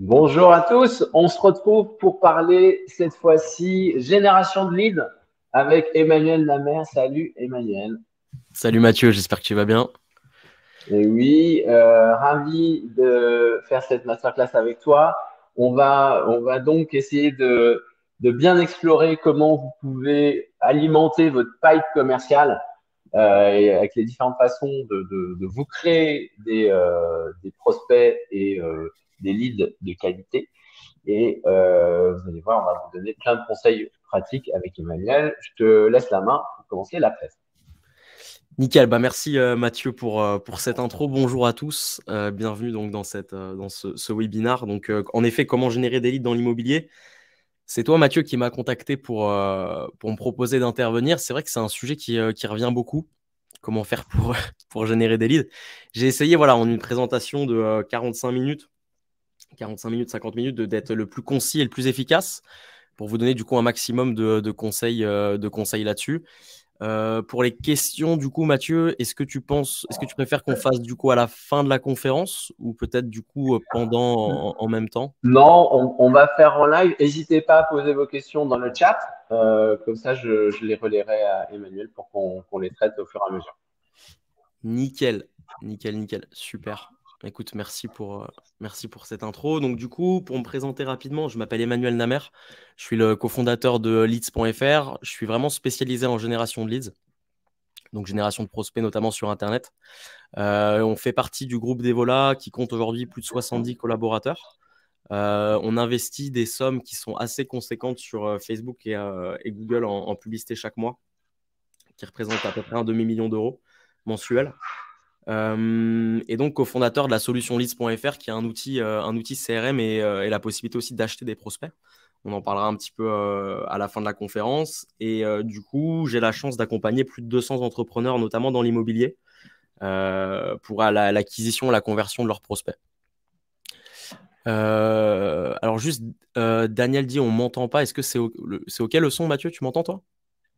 Bonjour à tous, on se retrouve pour parler cette fois-ci génération de leads avec Emmanuel Lamère. Salut Emmanuel. Salut Mathieu, j'espère que tu vas bien. Et oui, ravi de faire cette masterclass avec toi. On va donc essayer de bien explorer comment vous pouvez alimenter votre pipe commercial et avec les différentes façons de vous créer des prospects et des leads de qualité. Et vous allez voir, on va vous donner plein de conseils pratiques avec Emmanuel. Je te laisse la main pour commencer la presse. Nickel, merci Mathieu pour cette intro. Bonjour à tous, bienvenue donc dans ce webinaire. Donc en effet, comment générer des leads dans l'immobilier? C'est toi Mathieu qui m'a contacté pour me proposer d'intervenir. C'est vrai que c'est un sujet qui revient beaucoup. Comment faire pour, pour générer des leads? J'ai essayé voilà, en une présentation de 45 minutes, 50 minutes, d'être le plus concis et le plus efficace pour vous donner du coup un maximum de conseils là-dessus. Pour les questions, du coup, Mathieu, est-ce que tu préfères qu'on fasse du coup à la fin de la conférence ou peut-être du coup pendant en même temps? Non, on va faire en live. N'hésitez pas à poser vos questions dans le chat. Comme ça, je les relayerai à Emmanuel pour qu'on les traite au fur et à mesure. Nickel, nickel, super. Écoute, merci pour cette intro. Donc du coup, pour me présenter rapidement, je m'appelle Emmanuel Namer. Je suis le cofondateur de leads.fr. Je suis vraiment spécialisé en génération de leads, donc génération de prospects notamment sur Internet. On fait partie du groupe d'Evola qui compte aujourd'hui plus de 70 collaborateurs. On investit des sommes qui sont assez conséquentes sur Facebook et Google en publicité chaque mois, qui représentent à peu près un demi-million d'euros mensuels. Et donc, cofondateur de la solution leads.fr, qui est un outil CRM et la possibilité aussi d'acheter des prospects. On en parlera un petit peu à la fin de la conférence. Et du coup, j'ai la chance d'accompagner plus de 200 entrepreneurs, notamment dans l'immobilier, pour l'acquisition et la conversion de leurs prospects. Alors juste, Daniel dit on m'entend pas. Est-ce que c'est OK le son, Mathieu? Tu m'entends toi?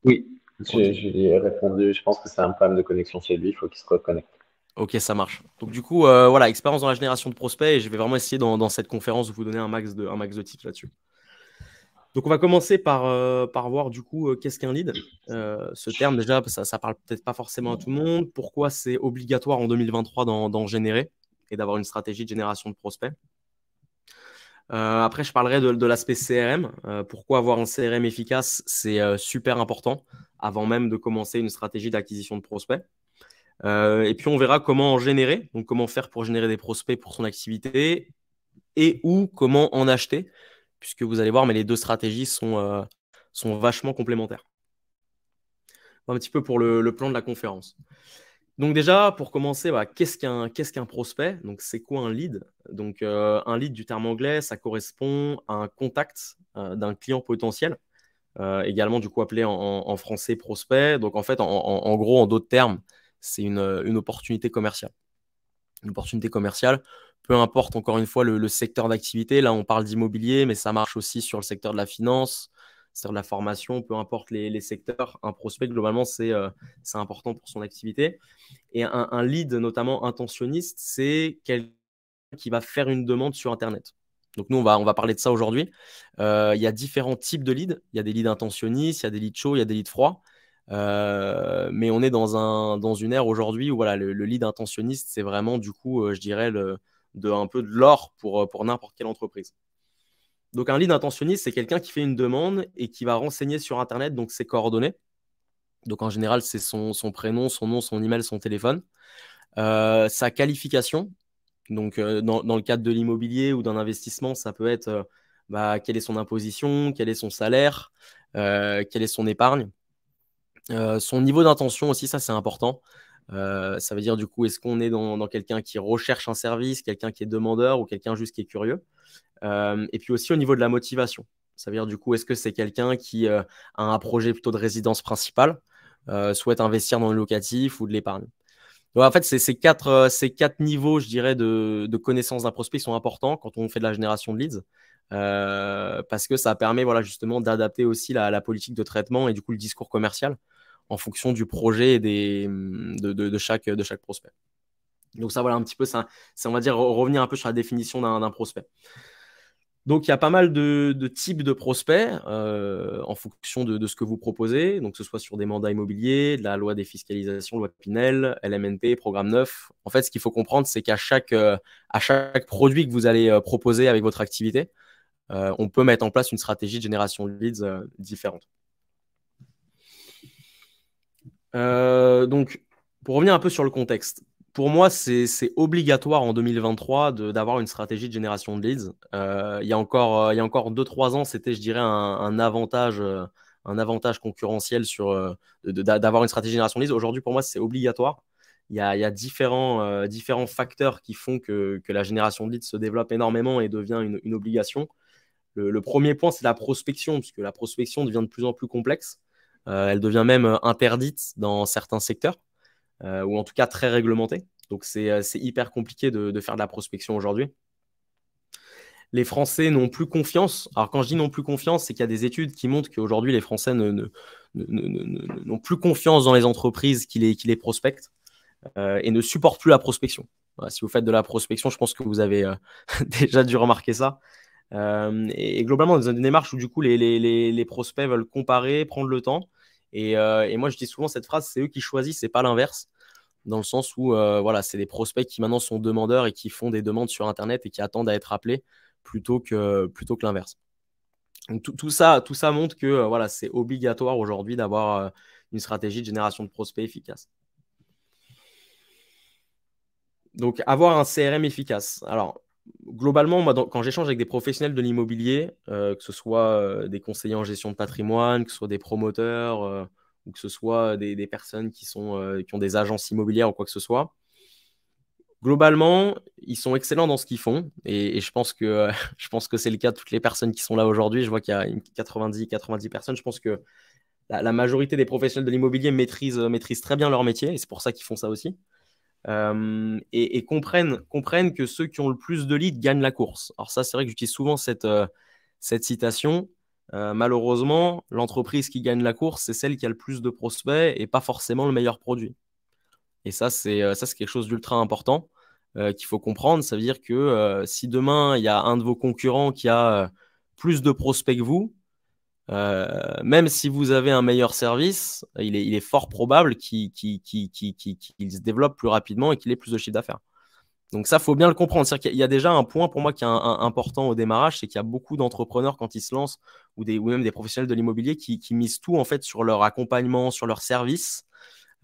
Oui, OK. je lui ai répondu. Je pense que c'est un problème de connexion chez lui. Il faut qu'il se reconnecte. OK, ça marche. Donc du coup, voilà, expérience dans la génération de prospects et je vais vraiment essayer dans cette conférence de vous donner un max de tips là-dessus. Donc on va commencer par voir du coup qu'est-ce qu'un lead. Ce terme déjà, ça parle peut-être pas forcément à tout le monde. Pourquoi c'est obligatoire en 2023 d'en générer et d'avoir une stratégie de génération de prospects. Après, je parlerai de l'aspect CRM. Pourquoi avoir un CRM efficace, c'est super important avant même de commencer une stratégie d'acquisition de prospects. Et puis, on verra comment en générer, donc comment faire pour générer des prospects pour son activité et ou comment en acheter, puisque vous allez voir, mais les deux stratégies sont vachement complémentaires. Un petit peu pour le plan de la conférence. Donc déjà, pour commencer, qu'est-ce qu'un prospect? Donc c'est quoi un lead? Donc un lead du terme anglais, ça correspond à un contact d'un client potentiel, également du coup appelé en français prospect. Donc en fait, en gros, en d'autres termes, c'est une opportunité commerciale. Une opportunité commerciale, peu importe encore une fois le secteur d'activité. Là, on parle d'immobilier, mais ça marche aussi sur le secteur de la finance, sur de la formation, peu importe les secteurs. Un prospect, globalement, c'est important pour son activité. Et un lead, notamment intentionniste, c'est quelqu'un qui va faire une demande sur Internet. Donc nous, on va parler de ça aujourd'hui. Il y a différents types de leads. Il y a des leads intentionnistes, il y a des leads chauds, il y a des leads froids. Mais on est dans une ère aujourd'hui où voilà, le lead intentionniste, c'est vraiment du coup, je dirais, un peu de l'or pour n'importe quelle entreprise. Donc un lead intentionniste, c'est quelqu'un qui fait une demande et qui va renseigner sur Internet donc ses coordonnées. Donc en général, c'est son prénom, son nom, son email, son téléphone. Sa qualification, donc dans le cadre de l'immobilier ou d'un investissement, ça peut être quelle est son imposition, quel est son salaire, quelle est son épargne. Son niveau d'intention aussi, ça c'est important. Ça veut dire du coup, est-ce qu'on est dans quelqu'un qui recherche un service, quelqu'un qui est demandeur ou quelqu'un juste qui est curieux. Et puis aussi au niveau de la motivation. Ça veut dire du coup, est-ce que c'est quelqu'un qui a un projet plutôt de résidence principale, souhaite investir dans le locatif ou de l'épargne. Donc, en fait, ces quatre niveaux, je dirais, de connaissance d'un prospect sont importants quand on fait de la génération de leads. Parce que ça permet voilà, justement d'adapter aussi la politique de traitement et du coup le discours commercial en fonction du projet et de chaque prospect. Donc ça, voilà un petit peu, ça, on va dire revenir un peu sur la définition d'un prospect. Donc, il y a pas mal de types de prospects en fonction de ce que vous proposez, donc que ce soit sur des mandats immobiliers, de la loi des fiscalisations, loi Pinel, LMNP, programme 9. En fait, ce qu'il faut comprendre, c'est qu'à chaque produit que vous allez proposer avec votre activité, on peut mettre en place une stratégie de génération de leads différente. Donc, pour revenir un peu sur le contexte, pour moi, c'est obligatoire en 2023 d'avoir une stratégie de génération de leads. Il y a encore 2-3 ans, c'était, je dirais, un avantage concurrentiel d'avoir une stratégie de génération de leads. Aujourd'hui, pour moi, c'est obligatoire. Il y a différents facteurs qui font que la génération de leads se développe énormément et devient une obligation. Le premier point, c'est la prospection, puisque la prospection devient de plus en plus complexe. Elle devient même interdite dans certains secteurs, ou en tout cas très réglementée. Donc, c'est hyper compliqué de faire de la prospection aujourd'hui. Les Français n'ont plus confiance. Alors, quand je dis n'ont plus confiance, c'est qu'il y a des études qui montrent qu'aujourd'hui, les Français n'ont plus confiance dans les entreprises qui les prospectent et ne supportent plus la prospection. Voilà, si vous faites de la prospection, je pense que vous avez déjà dû remarquer ça. Et globalement, dans une démarche où du coup les prospects veulent comparer, prendre le temps. Et moi, je dis souvent cette phrase, c'est eux qui choisissent, c'est pas l'inverse. Dans le sens où voilà, c'est des prospects qui maintenant sont demandeurs et qui font des demandes sur Internet et qui attendent à être appelés plutôt que l'inverse. Donc tout ça montre que voilà, c'est obligatoire aujourd'hui d'avoir une stratégie de génération de prospects efficace. Donc avoir un CRM efficace. Alors, globalement, moi, quand j'échange avec des professionnels de l'immobilier, que ce soit des conseillers en gestion de patrimoine, que ce soit des promoteurs, ou que ce soit des personnes qui ont des agences immobilières ou quoi que ce soit, globalement, ils sont excellents dans ce qu'ils font. Et je pense que, je pense que c'est le cas de toutes les personnes qui sont là aujourd'hui. Je vois qu'il y a 90 personnes. Je pense que la majorité des professionnels de l'immobilier maîtrisent très bien leur métier et c'est pour ça qu'ils font ça aussi. Et comprennent que ceux qui ont le plus de leads gagnent la course. Alors ça, c'est vrai que j'utilise souvent cette citation. Malheureusement, l'entreprise qui gagne la course, c'est celle qui a le plus de prospects et pas forcément le meilleur produit. Et ça, c'est quelque chose d'ultra important qu'il faut comprendre. Ça veut dire que si demain, il y a un de vos concurrents qui a plus de prospects que vous, même si vous avez un meilleur service, il est fort probable qu'il se développe plus rapidement et qu'il ait plus de chiffre d'affaires. Donc ça, il faut bien le comprendre. C'est-à-dire qu'il y a déjà un point pour moi qui est important au démarrage, c'est qu'il y a beaucoup d'entrepreneurs quand ils se lancent, ou même des professionnels de l'immobilier qui misent tout en fait sur leur accompagnement, sur leur service,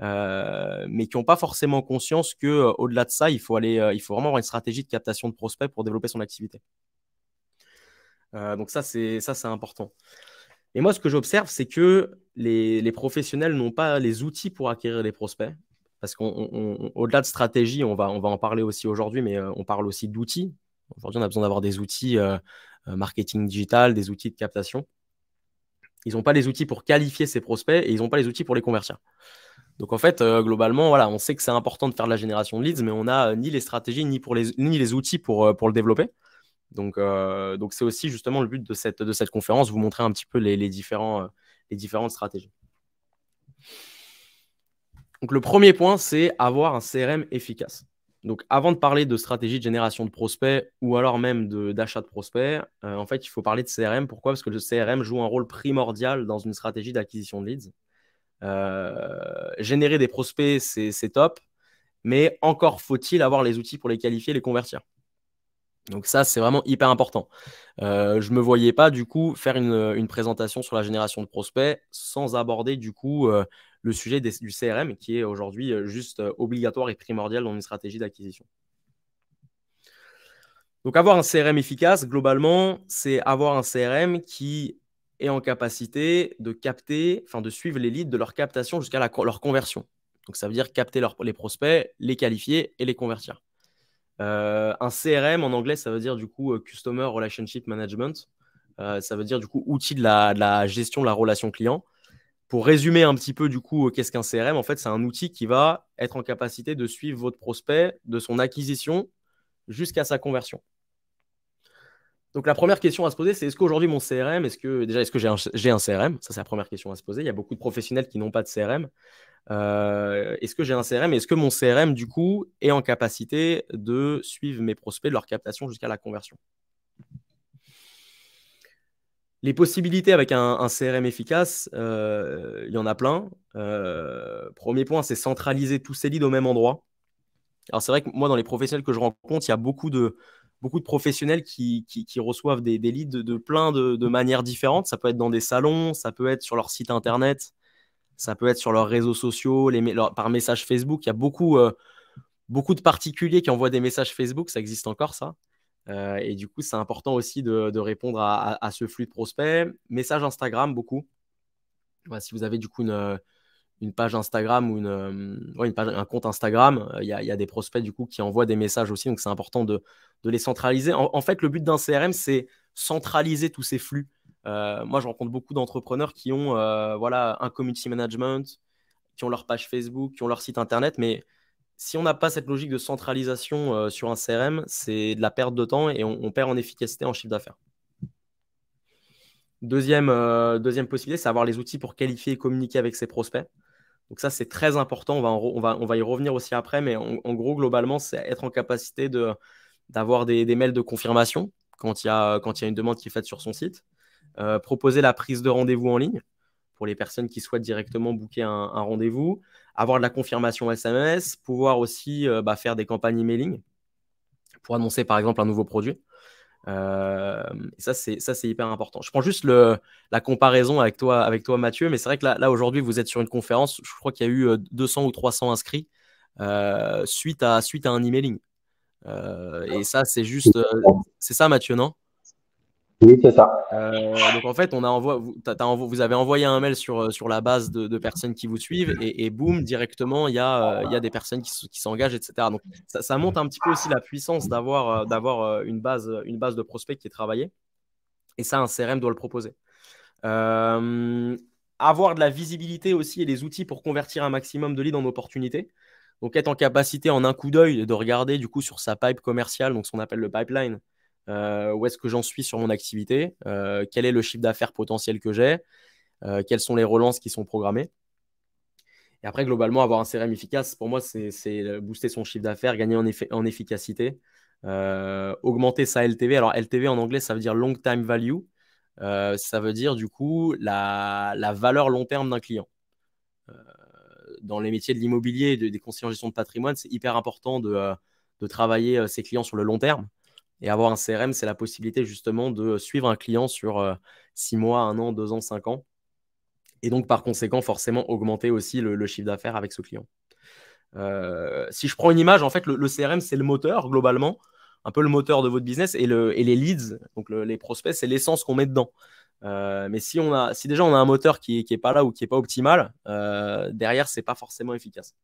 mais qui n'ont pas forcément conscience que au-delà de ça, il faut vraiment avoir une stratégie de captation de prospects pour développer son activité. Donc ça, c'est important. Et moi, ce que j'observe, c'est que les professionnels n'ont pas les outils pour acquérir des prospects. Parce qu'au-delà de stratégie, on va en parler aussi aujourd'hui, mais on parle aussi d'outils. Aujourd'hui, on a besoin d'avoir des outils marketing digital, des outils de captation. Ils n'ont pas les outils pour qualifier ces prospects et ils n'ont pas les outils pour les convertir. Donc en fait, globalement, voilà, on sait que c'est important de faire de la génération de leads, mais on n'a ni les stratégies ni les outils pour le développer. Donc c'est aussi justement le but de cette conférence, vous montrer un petit peu les différentes stratégies. Donc le premier point, c'est avoir un CRM efficace. Donc avant de parler de stratégie de génération de prospects ou alors même d'achat de prospects, en fait, il faut parler de CRM. Pourquoi? Parce que le CRM joue un rôle primordial dans une stratégie d'acquisition de leads. Générer des prospects, c'est top, mais encore faut-il avoir les outils pour les qualifier et les convertir. Donc ça, c'est vraiment hyper important. Je ne me voyais pas du coup faire une présentation sur la génération de prospects sans aborder du coup le sujet du CRM qui est aujourd'hui juste obligatoire et primordial dans une stratégie d'acquisition. Donc avoir un CRM efficace, globalement, c'est avoir un CRM qui est en capacité de capter, enfin de suivre les leads de leur captation jusqu'à leur conversion. Donc ça veut dire capter les prospects, les qualifier et les convertir. Un CRM en anglais, ça veut dire du coup Customer Relationship Management. Ça veut dire du coup outil de la gestion de la relation client. Pour résumer un petit peu du coup qu'est-ce qu'un CRM, en fait, c'est un outil qui va être en capacité de suivre votre prospect de son acquisition jusqu'à sa conversion. Donc la première question à se poser, c'est est-ce qu'aujourd'hui mon CRM, est-ce que j'ai un CRM? Ça, c'est la première question à se poser. Il y a beaucoup de professionnels qui n'ont pas de CRM. Est-ce que j'ai un CRM? Est-ce que mon CRM, du coup, est en capacité de suivre mes prospects, de leur captation jusqu'à la conversion? Les possibilités avec un CRM efficace, il y en a plein. Premier point, c'est centraliser tous ces leads au même endroit. Alors, c'est vrai que moi, dans les professionnels que je rencontre, il y a beaucoup de professionnels qui reçoivent des leads de plein de manières différentes. Ça peut être dans des salons, ça peut être sur leur site internet, ça peut être sur leurs réseaux sociaux, par message Facebook. Il y a beaucoup de particuliers qui envoient des messages Facebook. Ça existe encore, ça. Et du coup, c'est important aussi de répondre à ce flux de prospects. Message Instagram, beaucoup. Voilà, si vous avez du coup une page Instagram ou un compte Instagram, il y a des prospects du coup qui envoient des messages aussi. Donc, c'est important de les centraliser. En fait, le but d'un CRM, c'est centraliser tous ces flux. Moi, je rencontre beaucoup d'entrepreneurs qui ont un community management, qui ont leur page Facebook, qui ont leur site internet, mais si on n'a pas cette logique de centralisation sur un CRM, c'est de la perte de temps et on perd en efficacité, en chiffre d'affaires. Deuxième possibilité, c'est avoir les outils pour qualifier et communiquer avec ses prospects. Donc ça, c'est très important. On va y revenir aussi après, mais en gros, globalement, c'est être en capacité d'avoir des mails de confirmation quand il y a une demande qui est faite sur son site. Proposer la prise de rendez-vous en ligne pour les personnes qui souhaitent directement booker un rendez-vous, avoir de la confirmation SMS, pouvoir aussi faire des campagnes emailing pour annoncer par exemple un nouveau produit. Ça, c'est hyper important. Je prends juste la comparaison avec toi, Mathieu, mais c'est vrai que là aujourd'hui, vous êtes sur une conférence, je crois qu'il y a eu 200 ou 300 inscrits suite à un emailing. Et ça, c'est juste... c'est ça, Mathieu, non? Oui, c'est ça. Donc en fait, vous avez envoyé un mail sur la base de personnes qui vous suivent et boum, directement, il y a des personnes qui s'engagent, etc. Donc ça montre un petit peu aussi la puissance d'avoir une base de prospects qui est travaillée. Et ça, un CRM doit le proposer. Avoir de la visibilité aussi et les outils pour convertir un maximum de leads en opportunités. Donc être en capacité en un coup d'œil de regarder du coup sur sa pipe commerciale, donc ce qu'on appelle le pipeline. Où est-ce que j'en suis sur mon activité, quel est le chiffre d'affaires potentiel que j'ai, quelles sont les relances qui sont programmées. Et après, globalement, avoir un CRM efficace, pour moi, c'est booster son chiffre d'affaires, gagner en efficacité, augmenter sa LTV. Alors, LTV en anglais, ça veut dire long time value. Ça veut dire du coup la valeur long terme d'un client. Dans les métiers de l'immobilier et des conseillers en gestion de patrimoine, c'est hyper important de travailler ses clients sur le long terme. Et avoir un CRM, c'est la possibilité justement de suivre un client sur 6 mois, 1 an, 2 ans, 5 ans. Et donc, par conséquent, forcément, augmenter aussi le chiffre d'affaires avec ce client. Si je prends une image, en fait, le CRM, c'est le moteur, globalement, un peu le moteur de votre business. Et les leads, donc les prospects, c'est l'essence qu'on met dedans. Mais si déjà on a un moteur qui n'est pas là ou qui n'est pas optimal, derrière, ce n'est pas forcément efficace.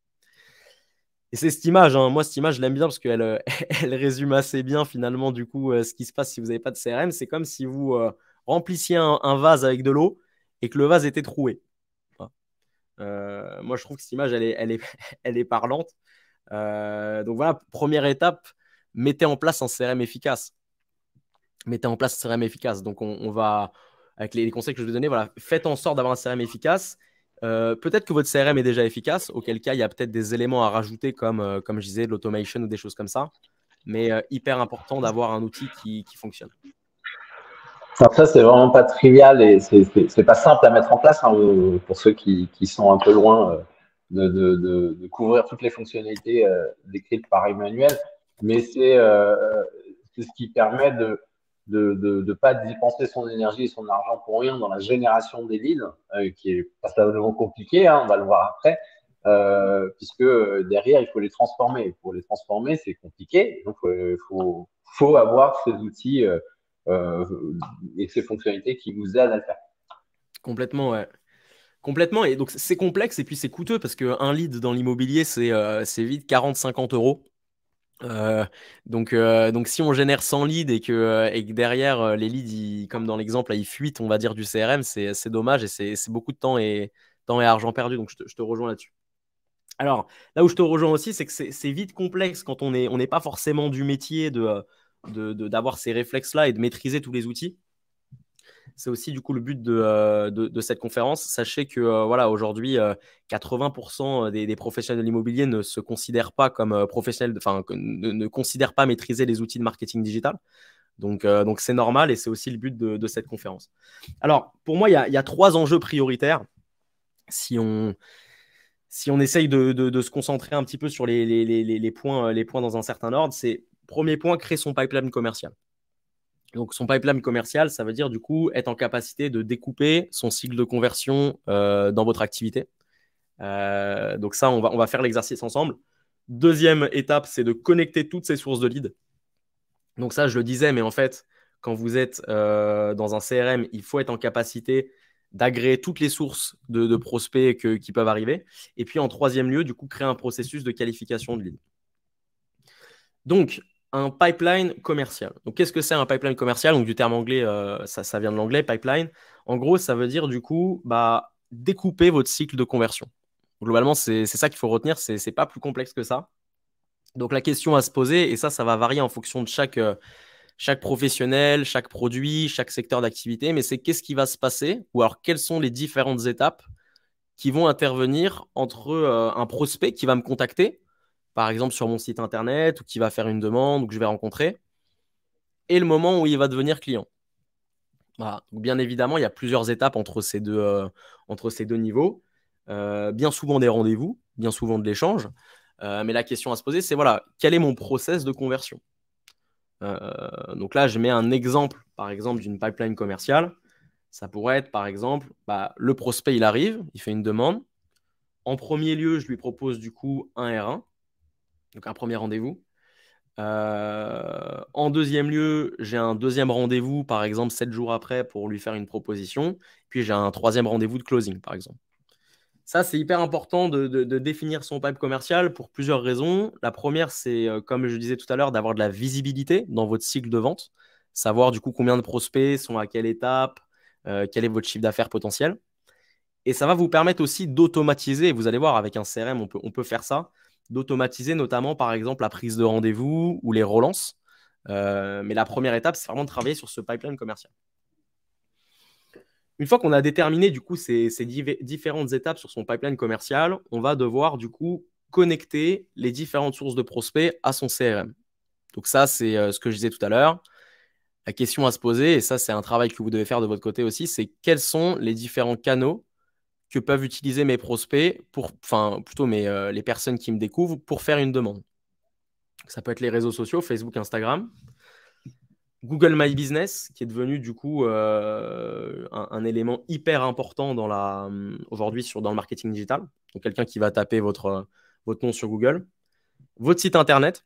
Et c'est cette image, hein. Moi, cette image, je l'aime bien parce qu'elle elle résume assez bien finalement du coup ce qui se passe si vous n'avez pas de CRM. C'est comme si vous remplissiez un vase avec de l'eau et que le vase était troué. Moi, je trouve que cette image, elle est parlante. Donc voilà, première étape, mettez en place un CRM efficace. Mettez en place un CRM efficace. Donc on va, avec les conseils que je vais donner, voilà, faites en sorte d'avoir un CRM efficace. Peut-être que votre CRM est déjà efficace, auquel cas il y a peut-être des éléments à rajouter comme je disais, de l'automation ou des choses comme ça. Mais hyper important d'avoir un outil qui fonctionne. Alors ça, c'est vraiment pas trivial et c'est pas simple à mettre en place hein, pour ceux qui sont un peu loin de couvrir toutes les fonctionnalités décrites par Emmanuel. Mais c'est ce qui permet de pas dépenser son énergie et son argent pour rien dans la génération des leads, qui est passablement compliqué, hein, on va le voir après, puisque derrière, il faut les transformer. Pour les transformer, c'est compliqué. Donc, faut avoir ces outils et ces fonctionnalités qui vous aident à le faire. Complètement, ouais. Complètement. Et donc, c'est complexe et puis c'est coûteux parce qu'un lead dans l'immobilier, c'est vite 40-50 euros. Donc, si on génère 100 leads et que derrière, les leads, comme dans l'exemple, ils fuitent, on va dire, du CRM, c'est dommage et c'est beaucoup de temps et argent perdu. Donc, je te rejoins là-dessus. Alors, là où je te rejoins aussi, c'est que c'est vite complexe quand on n'est pas forcément du métier d'avoir ces réflexes-là et de maîtriser tous les outils. C'est aussi du coup le but de cette conférence. Sachez que voilà, aujourd'hui, 80% des professionnels de l'immobilier ne se considèrent pas comme professionnels, enfin, ne considèrent pas maîtriser les outils de marketing digital. Donc c'est normal et c'est aussi le but de cette conférence. Alors, pour moi, il y a 3 enjeux prioritaires. Si on essaye de se concentrer un petit peu sur les points dans un certain ordre, c'est premier point, créer son pipeline commercial. Donc, son pipeline commercial, ça veut dire du coup être en capacité de découper son cycle de conversion dans votre activité. Donc ça, on va faire l'exercice ensemble. Deuxième étape, c'est de connecter toutes ces sources de leads. Donc ça, je le disais, mais en fait, quand vous êtes dans un CRM, il faut être en capacité d'agréer toutes les sources de prospects qui peuvent arriver. Et puis en troisième lieu, du coup, créer un processus de qualification de lead. Donc, un pipeline commercial. Donc, qu'est-ce que c'est un pipeline commercial? Donc, du terme anglais, ça vient de l'anglais, pipeline. En gros, ça veut dire du coup découper votre cycle de conversion. Globalement, c'est ça qu'il faut retenir. C'est pas plus complexe que ça. Donc, la question à se poser, et ça va varier en fonction de chaque professionnel, chaque produit, chaque secteur d'activité, mais c'est qu'est-ce qui va se passer ou alors quelles sont les différentes étapes qui vont intervenir entre un prospect qui va me contacter, par exemple sur mon site internet, ou qui va faire une demande, ou que je vais rencontrer, et le moment où il va devenir client. Voilà. Donc, bien évidemment, il y a plusieurs étapes entre ces deux niveaux. Bien souvent des rendez-vous, bien souvent de l'échange. Mais la question à se poser, c'est voilà, quel est mon process de conversion? Donc là, je mets un exemple, par exemple, d'une pipeline commerciale. Ça pourrait être, par exemple, le prospect, il arrive, il fait une demande. En premier lieu, je lui propose du coup un R1, donc un premier rendez-vous. En deuxième lieu, j'ai un deuxième rendez-vous, par exemple, 7 jours après pour lui faire une proposition. Puis j'ai un troisième rendez-vous de closing, par exemple. Ça, c'est hyper important de définir son pipe commercial pour plusieurs raisons. La première, c'est, comme je disais tout à l'heure, d'avoir de la visibilité dans votre cycle de vente. Savoir du coup combien de prospects sont à quelle étape, quel est votre chiffre d'affaires potentiel. Et ça va vous permettre aussi d'automatiser, vous allez voir, avec un CRM, on peut faire ça, d'automatiser notamment, par exemple, la prise de rendez-vous ou les relances. Mais la première étape, c'est vraiment de travailler sur ce pipeline commercial. Une fois qu'on a déterminé du coup ces différentes étapes sur son pipeline commercial, on va devoir du coup connecter les différentes sources de prospects à son CRM. Donc ça, c'est ce que je disais tout à l'heure. La question à se poser, et ça c'est un travail que vous devez faire de votre côté aussi, c'est quels sont les différents canaux que peuvent utiliser mes prospects, les personnes qui me découvrent pour faire une demande. Ça peut être les réseaux sociaux, Facebook, Instagram, Google My Business, qui est devenu du coup un élément hyper important aujourd'hui dans le marketing digital. Donc quelqu'un qui va taper votre nom sur Google, votre site internet,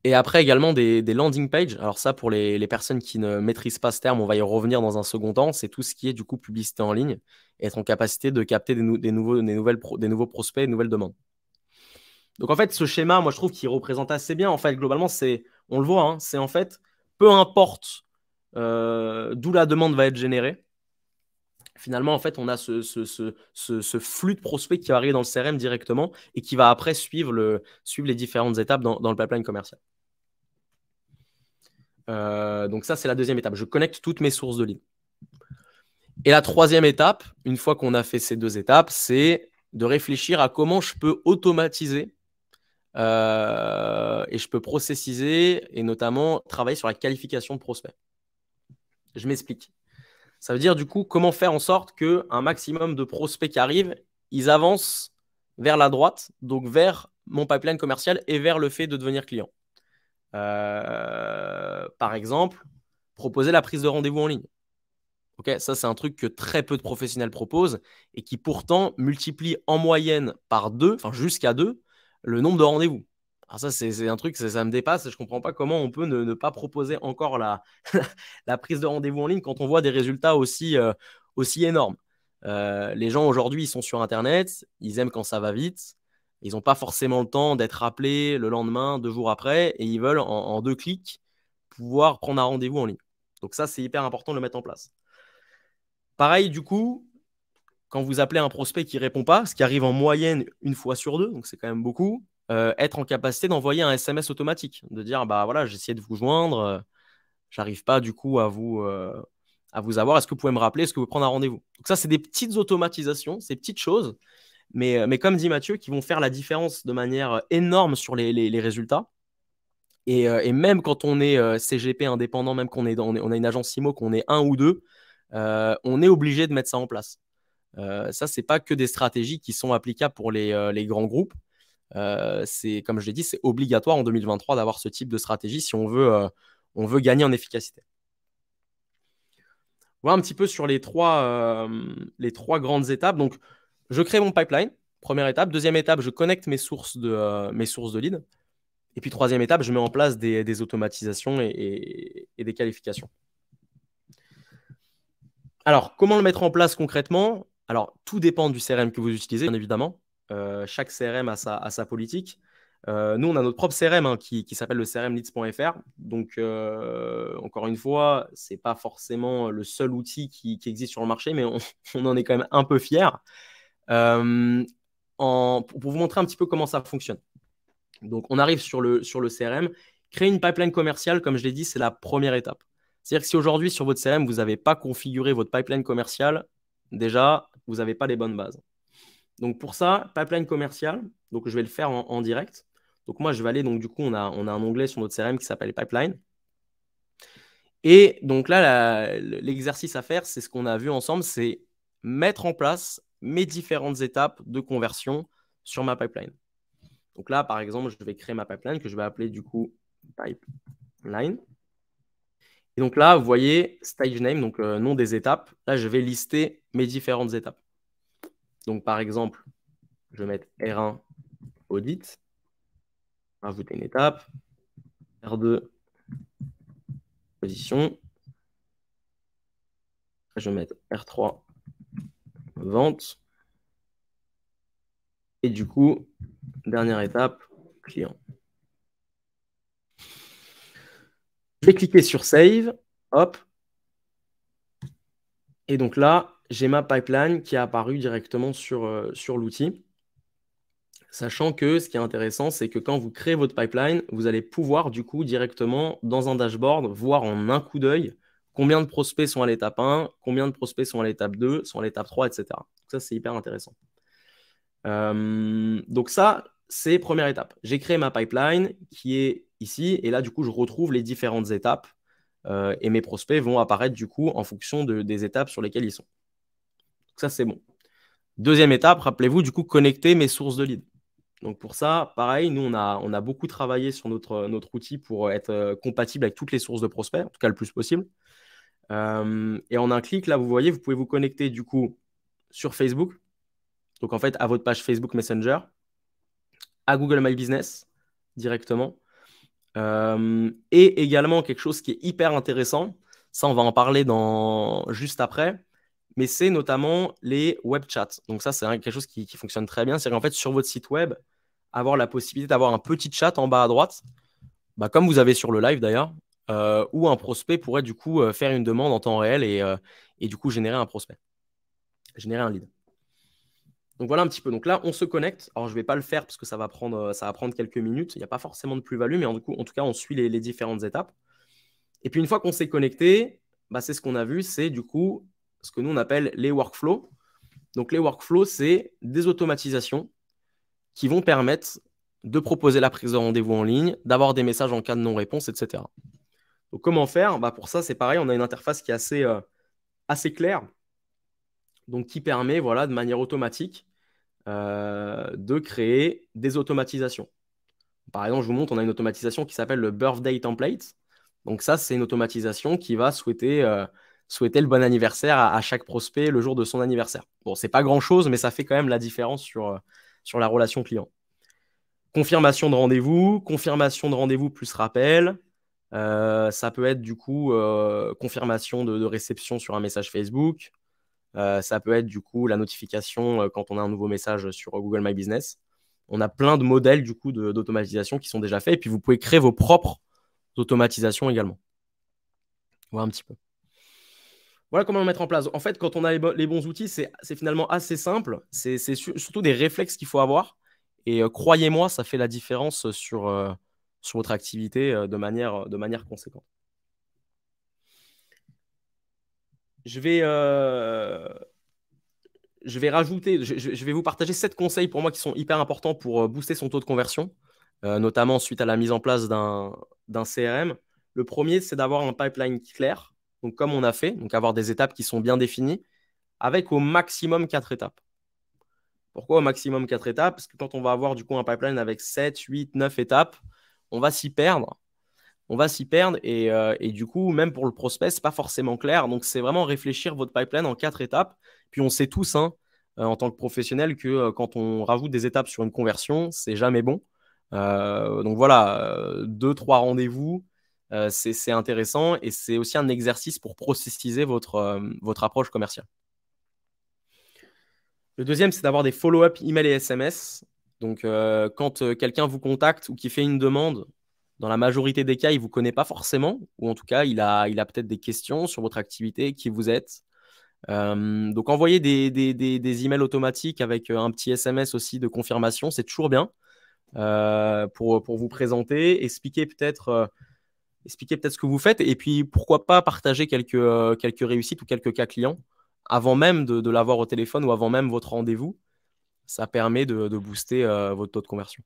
et après également des landing pages. Alors ça, pour les personnes qui ne maîtrisent pas ce terme, on va y revenir dans un second temps. C'est tout ce qui est du coup publicité en ligne et être en capacité de capter des nouveaux prospects, des nouvelles demandes. Donc en fait, ce schéma, moi je trouve qu'il représente assez bien. En fait, globalement, on le voit, hein, c'est en fait, peu importe d'où la demande va être générée, finalement, en fait, on a ce flux de prospects qui va arriver dans le CRM directement et qui va après suivre les différentes étapes dans le pipeline commercial. Donc ça, c'est la deuxième étape. Je connecte toutes mes sources de leads. Et la troisième étape, une fois qu'on a fait ces 2 étapes, c'est de réfléchir à comment je peux automatiser et je peux processiser et notamment travailler sur la qualification de prospects. Je m'explique. Ça veut dire du coup comment faire en sorte qu'un maximum de prospects qui arrivent, ils avancent vers la droite, donc vers mon pipeline commercial et vers le fait de devenir client. Par exemple, proposer la prise de rendez-vous en ligne. Okay, ça, c'est un truc que très peu de professionnels proposent et qui pourtant multiplie en moyenne par 2, enfin jusqu'à 2, le nombre de rendez-vous. Alors ça, c'est un truc, ça me dépasse. Je ne comprends pas comment on peut ne pas proposer encore la prise de rendez-vous en ligne quand on voit des résultats aussi énormes. Les gens aujourd'hui, ils sont sur Internet, ils aiment quand ça va vite. Ils n'ont pas forcément le temps d'être appelés le lendemain, 2 jours après, et ils veulent en 2 clics pouvoir prendre un rendez-vous en ligne. Donc ça, c'est hyper important de le mettre en place. Pareil, du coup, quand vous appelez un prospect qui ne répond pas, ce qui arrive en moyenne 1 fois sur 2, donc c'est quand même beaucoup, être en capacité d'envoyer un SMS automatique, de dire voilà, j'ai essayé de vous joindre, j'arrive pas du coup à vous avoir, est-ce que vous pouvez me rappeler, est-ce que vous pouvez prendre un rendez-vous? Donc ça, c'est des petites automatisations, ces petites choses, mais comme dit Mathieu, qui vont faire la différence de manière énorme sur les résultats. Et même quand on est CGP indépendant, même qu'on est on a une agence IMO, qu'on est un ou deux, on est obligé de mettre ça en place. Ça, c'est pas que des stratégies qui sont applicables pour les grands groupes. C'est, comme je l'ai dit, c'est obligatoire en 2023 d'avoir ce type de stratégie si on veut gagner en efficacité. Voilà un petit peu sur les trois grandes étapes. Donc, je crée mon pipeline, première étape. Deuxième étape, je connecte mes sources de leads. Et puis, troisième étape, je mets en place des automatisations et des qualifications. Alors, comment le mettre en place concrètement? Alors, tout dépend du CRM que vous utilisez, bien évidemment. Chaque CRM a sa politique. Nous, on a notre propre CRM qui s'appelle le CRM leads.fr. Donc, encore une fois, ce n'est pas forcément le seul outil qui existe sur le marché, mais on en est quand même un peu fiers. Pour vous montrer un petit peu comment ça fonctionne. Donc, on arrive sur le CRM. Créer une pipeline commerciale, comme je l'ai dit, c'est la première étape. C'est-à-dire que si aujourd'hui, sur votre CRM, vous n'avez pas configuré votre pipeline commerciale, déjà, vous n'avez pas les bonnes bases. Donc, pour ça, pipeline commerciale, donc je vais le faire en direct. Donc, moi, je vais aller, donc du coup, on a un onglet sur notre CRM qui s'appelle Pipeline. Et donc là, l'exercice à faire, c'est ce qu'on a vu ensemble, c'est mettre en place mes différentes étapes de conversion sur ma pipeline. Donc là, par exemple, je vais créer ma pipeline que je vais appeler du coup pipeline. Et donc là, vous voyez, stage name, donc nom des étapes. Là, je vais lister mes différentes étapes. Donc, par exemple, je vais mettre R1, audit, rajouter une étape, R2, position. Je vais mettre R3, vente. Et du coup, dernière étape, client. Je vais cliquer sur Save. Hop. Et donc là, j'ai ma pipeline qui est apparue directement sur l'outil. Sachant que ce qui est intéressant, c'est que quand vous créez votre pipeline, vous allez pouvoir du coup directement dans un dashboard voir en un coup d'œil combien de prospects sont à l'étape 1, combien de prospects sont à l'étape 2, sont à l'étape 3, etc. Donc ça, c'est hyper intéressant. Donc ça, c'est première étape. J'ai créé ma pipeline qui est ici. Et là, du coup, je retrouve les différentes étapes. Et mes prospects vont apparaître du coup en fonction des étapes sur lesquelles ils sont. Donc ça, c'est bon. Deuxième étape, rappelez-vous, du coup, connecter mes sources de leads. Donc pour ça, pareil, nous, on a beaucoup travaillé sur notre outil pour être compatible avec toutes les sources de prospects, en tout cas le plus possible. Et en un clic, là, vous voyez, vous pouvez vous connecter du coup sur Facebook. Donc en fait, à votre page Facebook Messenger, à Google My Business directement. Et également quelque chose qui est hyper intéressant, ça on va en parler juste après, mais c'est notamment les web chats. Donc ça, c'est quelque chose qui fonctionne très bien. C'est qu'en fait, sur votre site web, avoir la possibilité d'avoir un petit chat en bas à droite, comme vous avez sur le live d'ailleurs, où un prospect pourrait du coup faire une demande en temps réel et du coup générer un prospect, générer un lead. Donc voilà un petit peu. Donc là, on se connecte. Alors, je ne vais pas le faire parce que ça va prendre quelques minutes. Il n'y a pas forcément de plus-value, mais en tout cas, on suit les différentes étapes. Et puis, une fois qu'on s'est connecté, c'est ce qu'on a vu, c'est du coup ce que nous, on appelle les workflows. Donc, les workflows, c'est des automatisations qui vont permettre de proposer la prise de rendez-vous en ligne, d'avoir des messages en cas de non-réponse, etc. Donc, comment faire? Pour ça, c'est pareil. On a une interface qui est assez claire, donc qui permet de manière automatique de créer des automatisations. Par exemple, je vous montre, on a une automatisation qui s'appelle le Birthday Template. Donc ça, c'est une automatisation qui va souhaiter le bon anniversaire à chaque prospect le jour de son anniversaire. Bon, c'est pas grand-chose, mais ça fait quand même la différence sur la relation client. Confirmation de rendez-vous plus rappel. Ça peut être du coup confirmation de réception sur un message Facebook. Ça peut être du coup la notification quand on a un nouveau message sur Google My Business. On a plein de modèles du coup d'automatisation qui sont déjà faits. Et puis vous pouvez créer vos propres automatisations également. Voilà un petit peu. Voilà comment le mettre en place. En fait, quand on a les bons outils, c'est finalement assez simple. C'est surtout des réflexes qu'il faut avoir. Et croyez-moi, ça fait la différence sur votre activité de manière conséquente. Je vais vous partager 7 conseils pour moi qui sont hyper importants pour booster son taux de conversion, notamment suite à la mise en place d'un d'un CRM, le premier, c'est d'avoir un pipeline clair, donc comme on a fait, donc avoir des étapes qui sont bien définies, avec au maximum 4 étapes. Pourquoi au maximum 4 étapes? Parce que quand on va avoir du coup un pipeline avec 7, 8, 9 étapes, on va s'y perdre. On va s'y perdre et du coup, même pour le prospect, ce n'est pas forcément clair. Donc, c'est vraiment réfléchir votre pipeline en 4 étapes. Puis, on sait tous, hein, en tant que professionnel, que quand on rajoute des étapes sur une conversion, c'est jamais bon. Donc, voilà, 2, 3 rendez-vous, c'est intéressant et c'est aussi un exercice pour processiser votre approche commerciale. Le deuxième, c'est d'avoir des follow-up email et SMS. Donc, quand quelqu'un vous contacte ou qui fait une demande, dans la majorité des cas, il ne vous connaît pas forcément, ou en tout cas, il a peut-être des questions sur votre activité, qui vous êtes. Donc, envoyer des emails automatiques avec un petit SMS aussi de confirmation, c'est toujours bien pour vous présenter, expliquer peut-être ce que vous faites, et puis pourquoi pas partager quelques réussites ou quelques cas clients avant même de l'avoir au téléphone ou avant même votre rendez-vous. Ça permet de booster votre taux de conversion.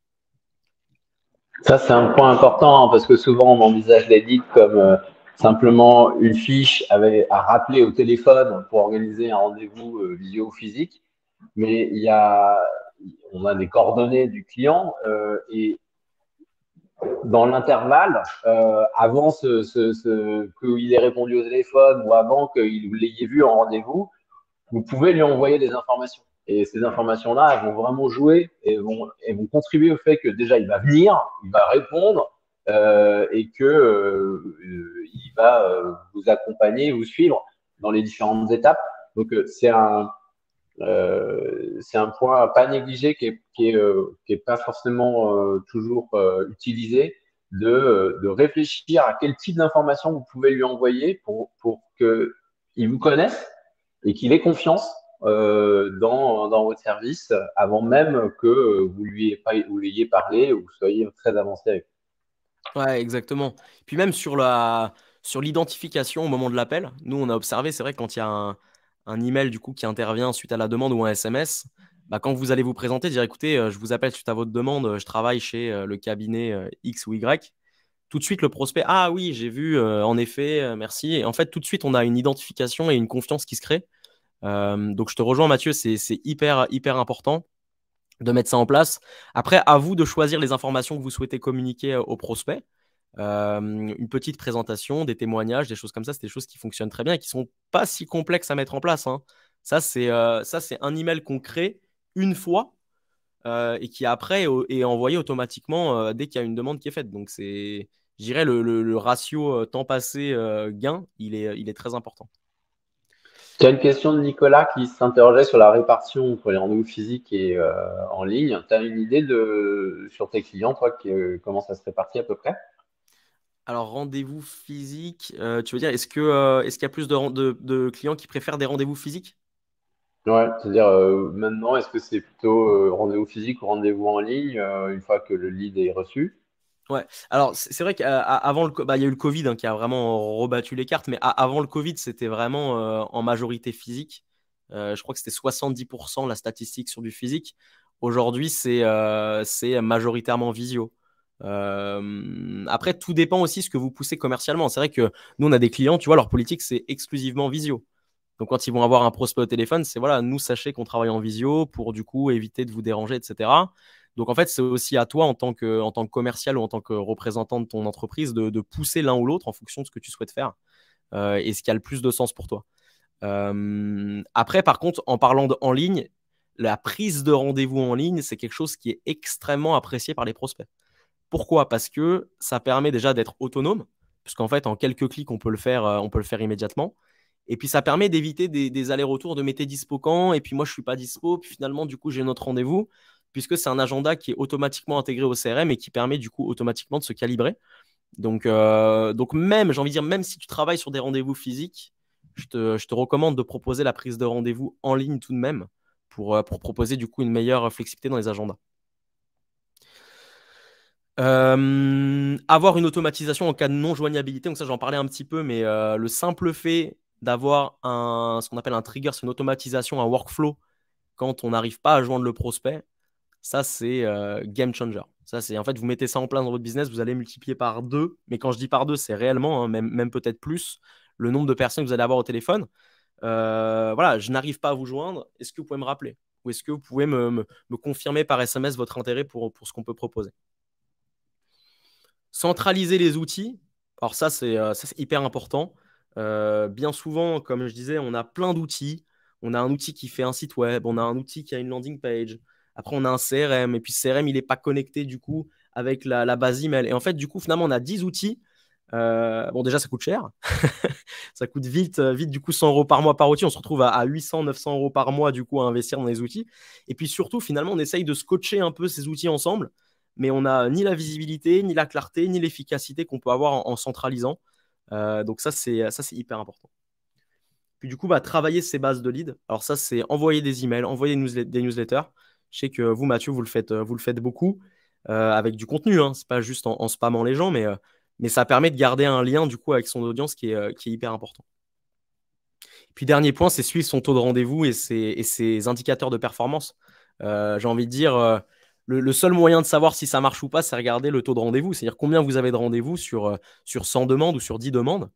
Ça, c'est un point important parce que souvent on envisage les leads comme simplement une fiche à rappeler au téléphone pour organiser un rendez-vous visio ou physique. Mais on a des coordonnées du client et dans l'intervalle, avant qu'il ait répondu au téléphone ou avant qu'il vous l'ayez vu en rendez-vous, vous pouvez lui envoyer des informations. Et ces informations-là, elles vont vraiment jouer et vont contribuer au fait que déjà, il va venir, il va répondre et que il va vous accompagner, vous suivre dans les différentes étapes. Donc, c'est un point à pas négliger qui est pas forcément toujours utilisé de réfléchir à quel type d'informations vous pouvez lui envoyer pour qu'il vous connaisse et qu'il ait confiance dans votre service avant même que vous lui ayez parlé ou vous soyez très avancé avec. Ouais, exactement. Puis même sur l'identification au moment de l'appel, nous, on a observé, c'est vrai, quand il y a un email du coup qui intervient suite à la demande ou un SMS, bah, quand vous allez vous présenter, dire écoutez, je vous appelle suite à votre demande, je travaille chez le cabinet X ou Y. Tout de suite, le prospect, ah oui, j'ai vu, en effet, merci. Et en fait, tout de suite, on a une identification et une confiance qui se crée. Donc, je te rejoins, Mathieu, c'est hyper, hyper important de mettre ça en place. Après, à vous de choisir les informations que vous souhaitez communiquer au prospect. Une petite présentation, des témoignages, des choses comme ça, c'est des choses qui fonctionnent très bien et qui ne sont pas si complexes à mettre en place, hein. Ça, c'est un email qu'on crée une fois et qui après est envoyé automatiquement dès qu'il y a une demande qui est faite. Donc, je dirais, le ratio temps passé gain, il est très important. Tu as une question de Nicolas qui s'interrogeait sur la répartition entre les rendez-vous physiques et en ligne. Tu as une idée sur tes clients, toi, comment ça se répartit à peu près? Alors, rendez-vous physique, tu veux dire, est-ce qu'il y a plus de clients qui préfèrent des rendez-vous physiques? Ouais, c'est-à-dire maintenant, est-ce que c'est plutôt rendez-vous physique ou rendez-vous en ligne une fois que le lead est reçu? Ouais, alors c'est vrai qu'avant il y a eu le Covid qui a vraiment rebattu les cartes, mais avant le Covid, c'était vraiment en majorité physique. Je crois que c'était 70% la statistique sur du physique. Aujourd'hui, c'est majoritairement visio. Après, tout dépend aussi de ce que vous poussez commercialement. C'est vrai que nous, on a des clients, tu vois, leur politique, c'est exclusivement visio. Donc, quand ils vont avoir un prospect au téléphone, c'est voilà, nous, sachez qu'on travaille en visio pour du coup éviter de vous déranger, etc. Donc, en fait, c'est aussi à toi, en tant que commercial ou en tant que représentant de ton entreprise, de pousser l'un ou l'autre en fonction de ce que tu souhaites faire et ce qui a le plus de sens pour toi. Après, par contre, en parlant en ligne, la prise de rendez-vous en ligne, c'est quelque chose qui est extrêmement apprécié par les prospects. Pourquoi? Parce que ça permet déjà d'être autonome, puisqu'en fait, en quelques clics, on peut le faire immédiatement. Et puis, ça permet d'éviter des allers-retours de mettez dispo quand, et puis moi, je ne suis pas dispo, puis finalement, du coup, j'ai notre rendez-vous, puisque c'est un agenda qui est automatiquement intégré au CRM et qui permet, du coup, automatiquement de se calibrer. Donc même, j'ai envie de dire, même si tu travailles sur des rendez-vous physiques, je te recommande de proposer la prise de rendez-vous en ligne tout de même pour proposer, du coup, une meilleure flexibilité dans les agendas. Avoir une automatisation en cas de non-joignabilité, donc ça j'en parlais un petit peu, mais le simple fait d'avoir ce qu'on appelle un trigger, c'est une automatisation, un workflow quand on n'arrive pas à joindre le prospect, ça c'est game changer. Ça, c'est en fait, vous mettez ça en place dans votre business, vous allez multiplier par 2. Mais quand je dis par 2, c'est réellement, hein, même peut-être plus, le nombre de personnes que vous allez avoir au téléphone. Voilà, je n'arrive pas à vous joindre. Est-ce que vous pouvez me rappeler? Ou est-ce que vous pouvez me confirmer par SMS votre intérêt pour ce qu'on peut proposer? Centraliser les outils. Alors ça, c'est hyper important. Bien souvent, comme je disais, on a plein d'outils. On a un outil qui fait un site web, on a un outil qui a une landing page. Après, on a un CRM. Et puis, ce CRM, il n'est pas connecté du coup avec la base email. Et en fait, du coup, finalement, on a 10 outils. Bon, déjà, ça coûte cher. Ça coûte vite, du coup, 100 € par mois par outil. On se retrouve à 800, 900 € par mois, du coup, à investir dans les outils. Et puis surtout, finalement, on essaye de scotcher un peu ces outils ensemble, mais on n'a ni la visibilité, ni la clarté, ni l'efficacité qu'on peut avoir en centralisant. Donc ça, c'est hyper important. Puis du coup, travailler ces bases de leads. Alors ça, c'est envoyer des emails, envoyer des newsletters. Je sais que vous, Mathieu, vous le faites beaucoup avec du contenu. Hein. Ce n'est pas juste en spammant les gens, mais ça permet de garder un lien du coup avec son audience qui est hyper important. Puis dernier point, c'est suivre son taux de rendez-vous et ses indicateurs de performance. J'ai envie de dire, le seul moyen de savoir si ça marche ou pas, c'est regarder le taux de rendez-vous. C'est-à-dire combien vous avez de rendez-vous sur 100 demandes ou sur 10 demandes.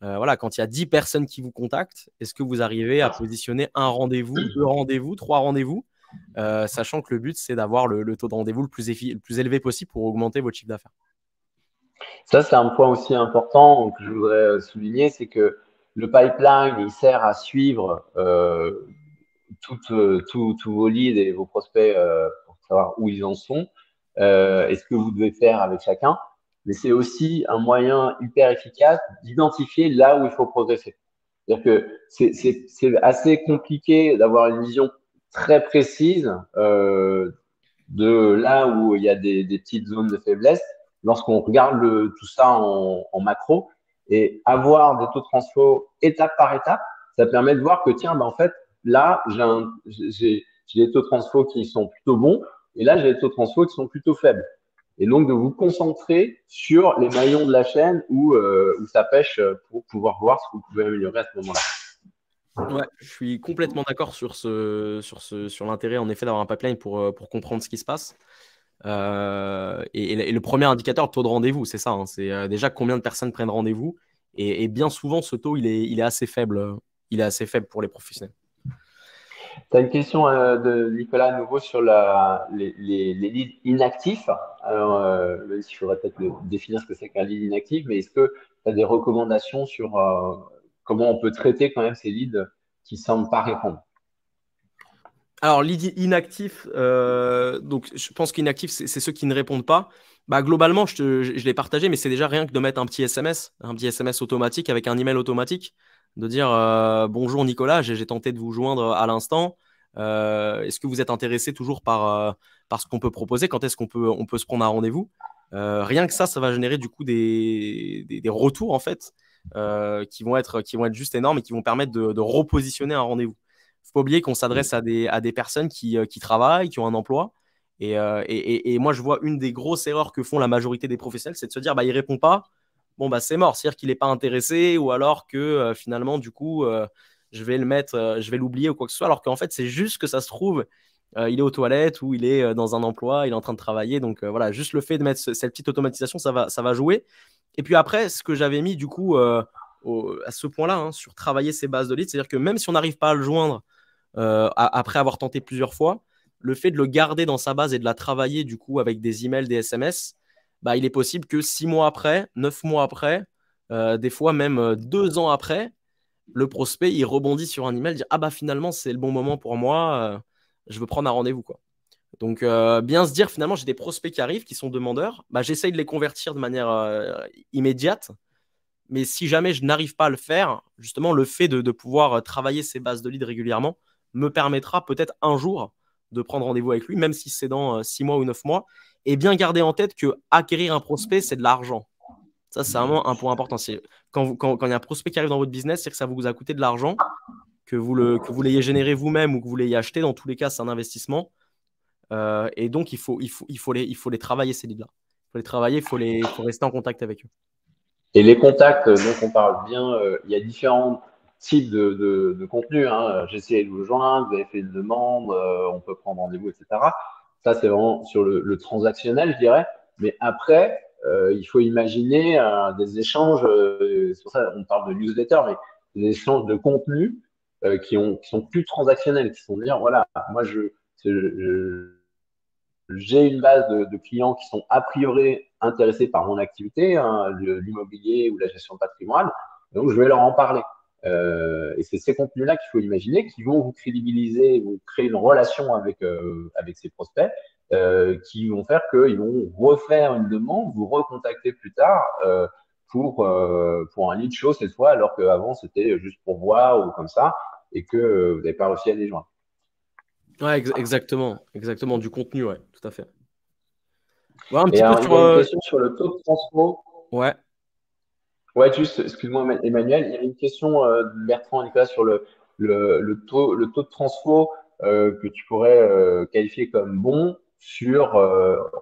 Voilà, quand il y a 10 personnes qui vous contactent, est-ce que vous arrivez à positionner un rendez-vous, 2 rendez-vous, 3 rendez-vous, sachant que le but, c'est d'avoir le taux de rendez-vous le plus élevé possible pour augmenter votre chiffre d'affaires. Ça, c'est un point aussi important que je voudrais souligner, c'est que le pipeline, il sert à suivre tous vos leads et vos prospects pour savoir où ils en sont et ce que vous devez faire avec chacun. Mais c'est aussi un moyen hyper efficace d'identifier là où il faut progresser. C'est-à-dire que c'est assez compliqué d'avoir une vision très précise de là où il y a des petites zones de faiblesse lorsqu'on regarde tout ça en macro et avoir des taux de transfo étape par étape, ça permet de voir que tiens, en fait, là, j'ai des taux de transfo qui sont plutôt bons et là, j'ai des taux de transfo qui sont plutôt faibles. Et donc, de vous concentrer sur les maillons de la chaîne où ça pêche pour pouvoir voir ce que vous pouvez améliorer à ce moment-là. Ouais, je suis complètement d'accord sur l'intérêt en effet d'avoir un pipeline pour comprendre ce qui se passe. Et le premier indicateur, le taux de rendez-vous, c'est ça. Hein, c'est déjà combien de personnes prennent rendez-vous. Et bien souvent, ce taux, il est assez faible. Il est assez faible pour les professionnels. Tu as une question de Nicolas à nouveau sur les leads inactifs. Alors, même s'il faudrait peut-être définir ce que c'est qu'un lead inactif, mais est-ce que tu as des recommandations sur comment on peut traiter quand même ces leads qui ne semblent pas répondre? Alors, lead inactif, donc je pense qu'inactif, c'est ceux qui ne répondent pas. Globalement, je l'ai partagé, mais c'est déjà rien que de mettre un petit SMS automatique avec un email automatique, de dire bonjour Nicolas, j'ai tenté de vous joindre à l'instant. Est-ce que vous êtes intéressé toujours par ce qu'on peut proposer? Quand est-ce on peut se prendre un rendez-vous? Rien que ça va générer du coup des retours en fait qui vont être juste énormes et qui vont permettre de repositionner un rendez-vous. Il ne faut pas oublier qu'on s'adresse à des personnes qui travaillent, qui ont un emploi. Et moi, je vois une des grosses erreurs que font la majorité des professionnels, c'est de se dire il ne répond pas. Bon, c'est mort. C'est-à-dire qu'il n'est pas intéressé ou alors que finalement, du coup, je vais je vais l'oublier ou quoi que ce soit. Alors qu'en fait, c'est juste que ça se trouve, il est aux toilettes ou il est dans un emploi, il est en train de travailler. Donc voilà, juste le fait de mettre cette petite automatisation, ça va jouer. Et puis après, ce que j'avais mis du coup à ce point-là, hein, sur travailler ces bases de leads, c'est-à-dire que même si on n'arrive pas à le joindre, après avoir tenté plusieurs fois, le fait de le garder dans sa base et de la travailler du coup avec des emails, des SMS, il est possible que 6 mois après, 9 mois après, des fois même 2 ans après, le prospect il rebondit sur un email, dit finalement c'est le bon moment pour moi, je veux prendre un rendez-vous quoi. Donc bien se dire finalement j'ai des prospects qui arrivent, qui sont demandeurs, j'essaye de les convertir de manière immédiate. Mais si jamais je n'arrive pas à le faire, justement, le fait de pouvoir travailler ces bases de leads régulièrement me permettra peut-être un jour de prendre rendez-vous avec lui, même si c'est dans 6 mois ou 9 mois. Et bien garder en tête que acquérir un prospect, c'est de l'argent. Ça, c'est vraiment un point important. Quand il y a un prospect qui arrive dans votre business, c'est que ça vous a coûté de l'argent, que vous l'ayez généré vous-même ou que vous l'ayez acheté. Dans tous les cas, c'est un investissement. Et donc, il faut les travailler, ces leads-là. Il faut les travailler, il faut rester en contact avec eux. Et les contacts dont on parle bien, il y a différents types de contenus. Hein. J'ai essayé de vous joindre, vous avez fait une demande, on peut prendre rendez-vous, etc. Ça, c'est vraiment sur le transactionnel, je dirais. Mais après, il faut imaginer des échanges, c'est pour ça qu'on parle de newsletter, mais des échanges de contenu qui sont plus transactionnels, qui sont de dire, voilà, moi, j'ai une base de clients qui sont a priori intéressés par mon activité, hein, l'immobilier ou la gestion de patrimoine, donc je vais leur en parler. Et c'est ces contenus-là qu'il faut imaginer, qui vont vous crédibiliser, vous créer une relation avec ces prospects, qui vont faire qu'ils vont refaire une demande, vous recontacter plus tard pour un lead show cette fois, alors qu'avant c'était juste pour voir ou comme ça, et que vous n'avez pas réussi à les joindre. Ouais, exactement, du contenu, ouais, tout à fait. Ouais, un Et petit peu alors, il sur. y a une question sur le taux de transfo. Ouais. Ouais, juste, excuse-moi, Emmanuel, il y a une question de Bertrand et Nicolas sur le taux de transfo que tu pourrais qualifier comme bon sur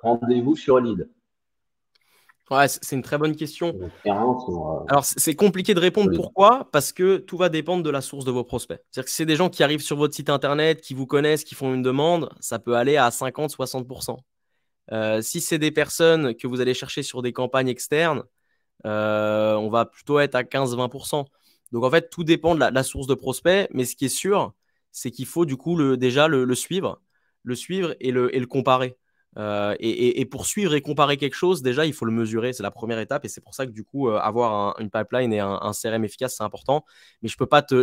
rendez-vous sur lead. Ouais, c'est une très bonne question. Donc, clairement, Alors, c'est compliqué de sur répondre. lead. Pourquoi? Parce que tout va dépendre de la source de vos prospects. C'est-à-dire que si c'est des gens qui arrivent sur votre site internet, qui vous connaissent, qui font une demande, ça peut aller à 50-60%. Si c'est des personnes que vous allez chercher sur des campagnes externes, on va plutôt être à 15-20%. Donc, en fait, tout dépend de la source de prospect. Mais ce qui est sûr, c'est qu'il faut du coup déjà le suivre, et le comparer. Et pour suivre et comparer quelque chose, déjà, il faut le mesurer. C'est la première étape. Et c'est pour ça que du coup, avoir une pipeline et un CRM efficace, c'est important. Mais je peux pas te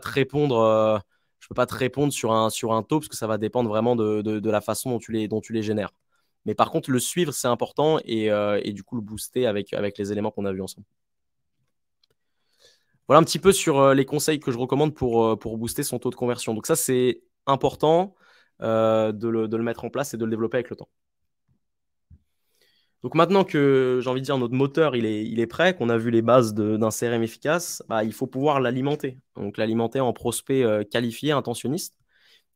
répondre. Je peux pas te répondre sur un taux parce que ça va dépendre vraiment de la façon dont tu les génères. Mais par contre, le suivre, c'est important et du coup, le booster avec les éléments qu'on a vus ensemble. Voilà un petit peu sur les conseils que je recommande pour booster son taux de conversion. Donc ça, c'est important de le mettre en place et de le développer avec le temps. Donc maintenant que, j'ai envie de dire, notre moteur il est prêt, qu'on a vu les bases d'un CRM efficace, bah, il faut pouvoir l'alimenter. Donc l'alimenter en prospect qualifié, intentionniste.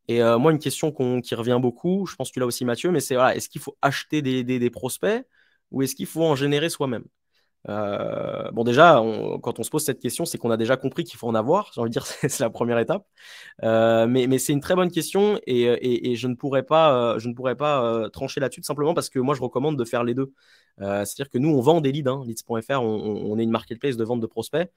Et moi, une question qui revient beaucoup, je pense que tu l'as aussi Mathieu, mais c'est voilà, est-ce qu'il faut acheter des prospects ou est-ce qu'il faut en générer soi-même? Bon, déjà, quand on se pose cette question, c'est qu'on a déjà compris qu'il faut en avoir. J'ai envie de dire, c'est la première étape. Mais c'est une très bonne question et je ne pourrais pas trancher là-dessus, tout simplement parce que moi, je recommande de faire les deux. C'est-à-dire que nous, on vend des leads, hein, leads.fr, on est une marketplace de vente de prospects.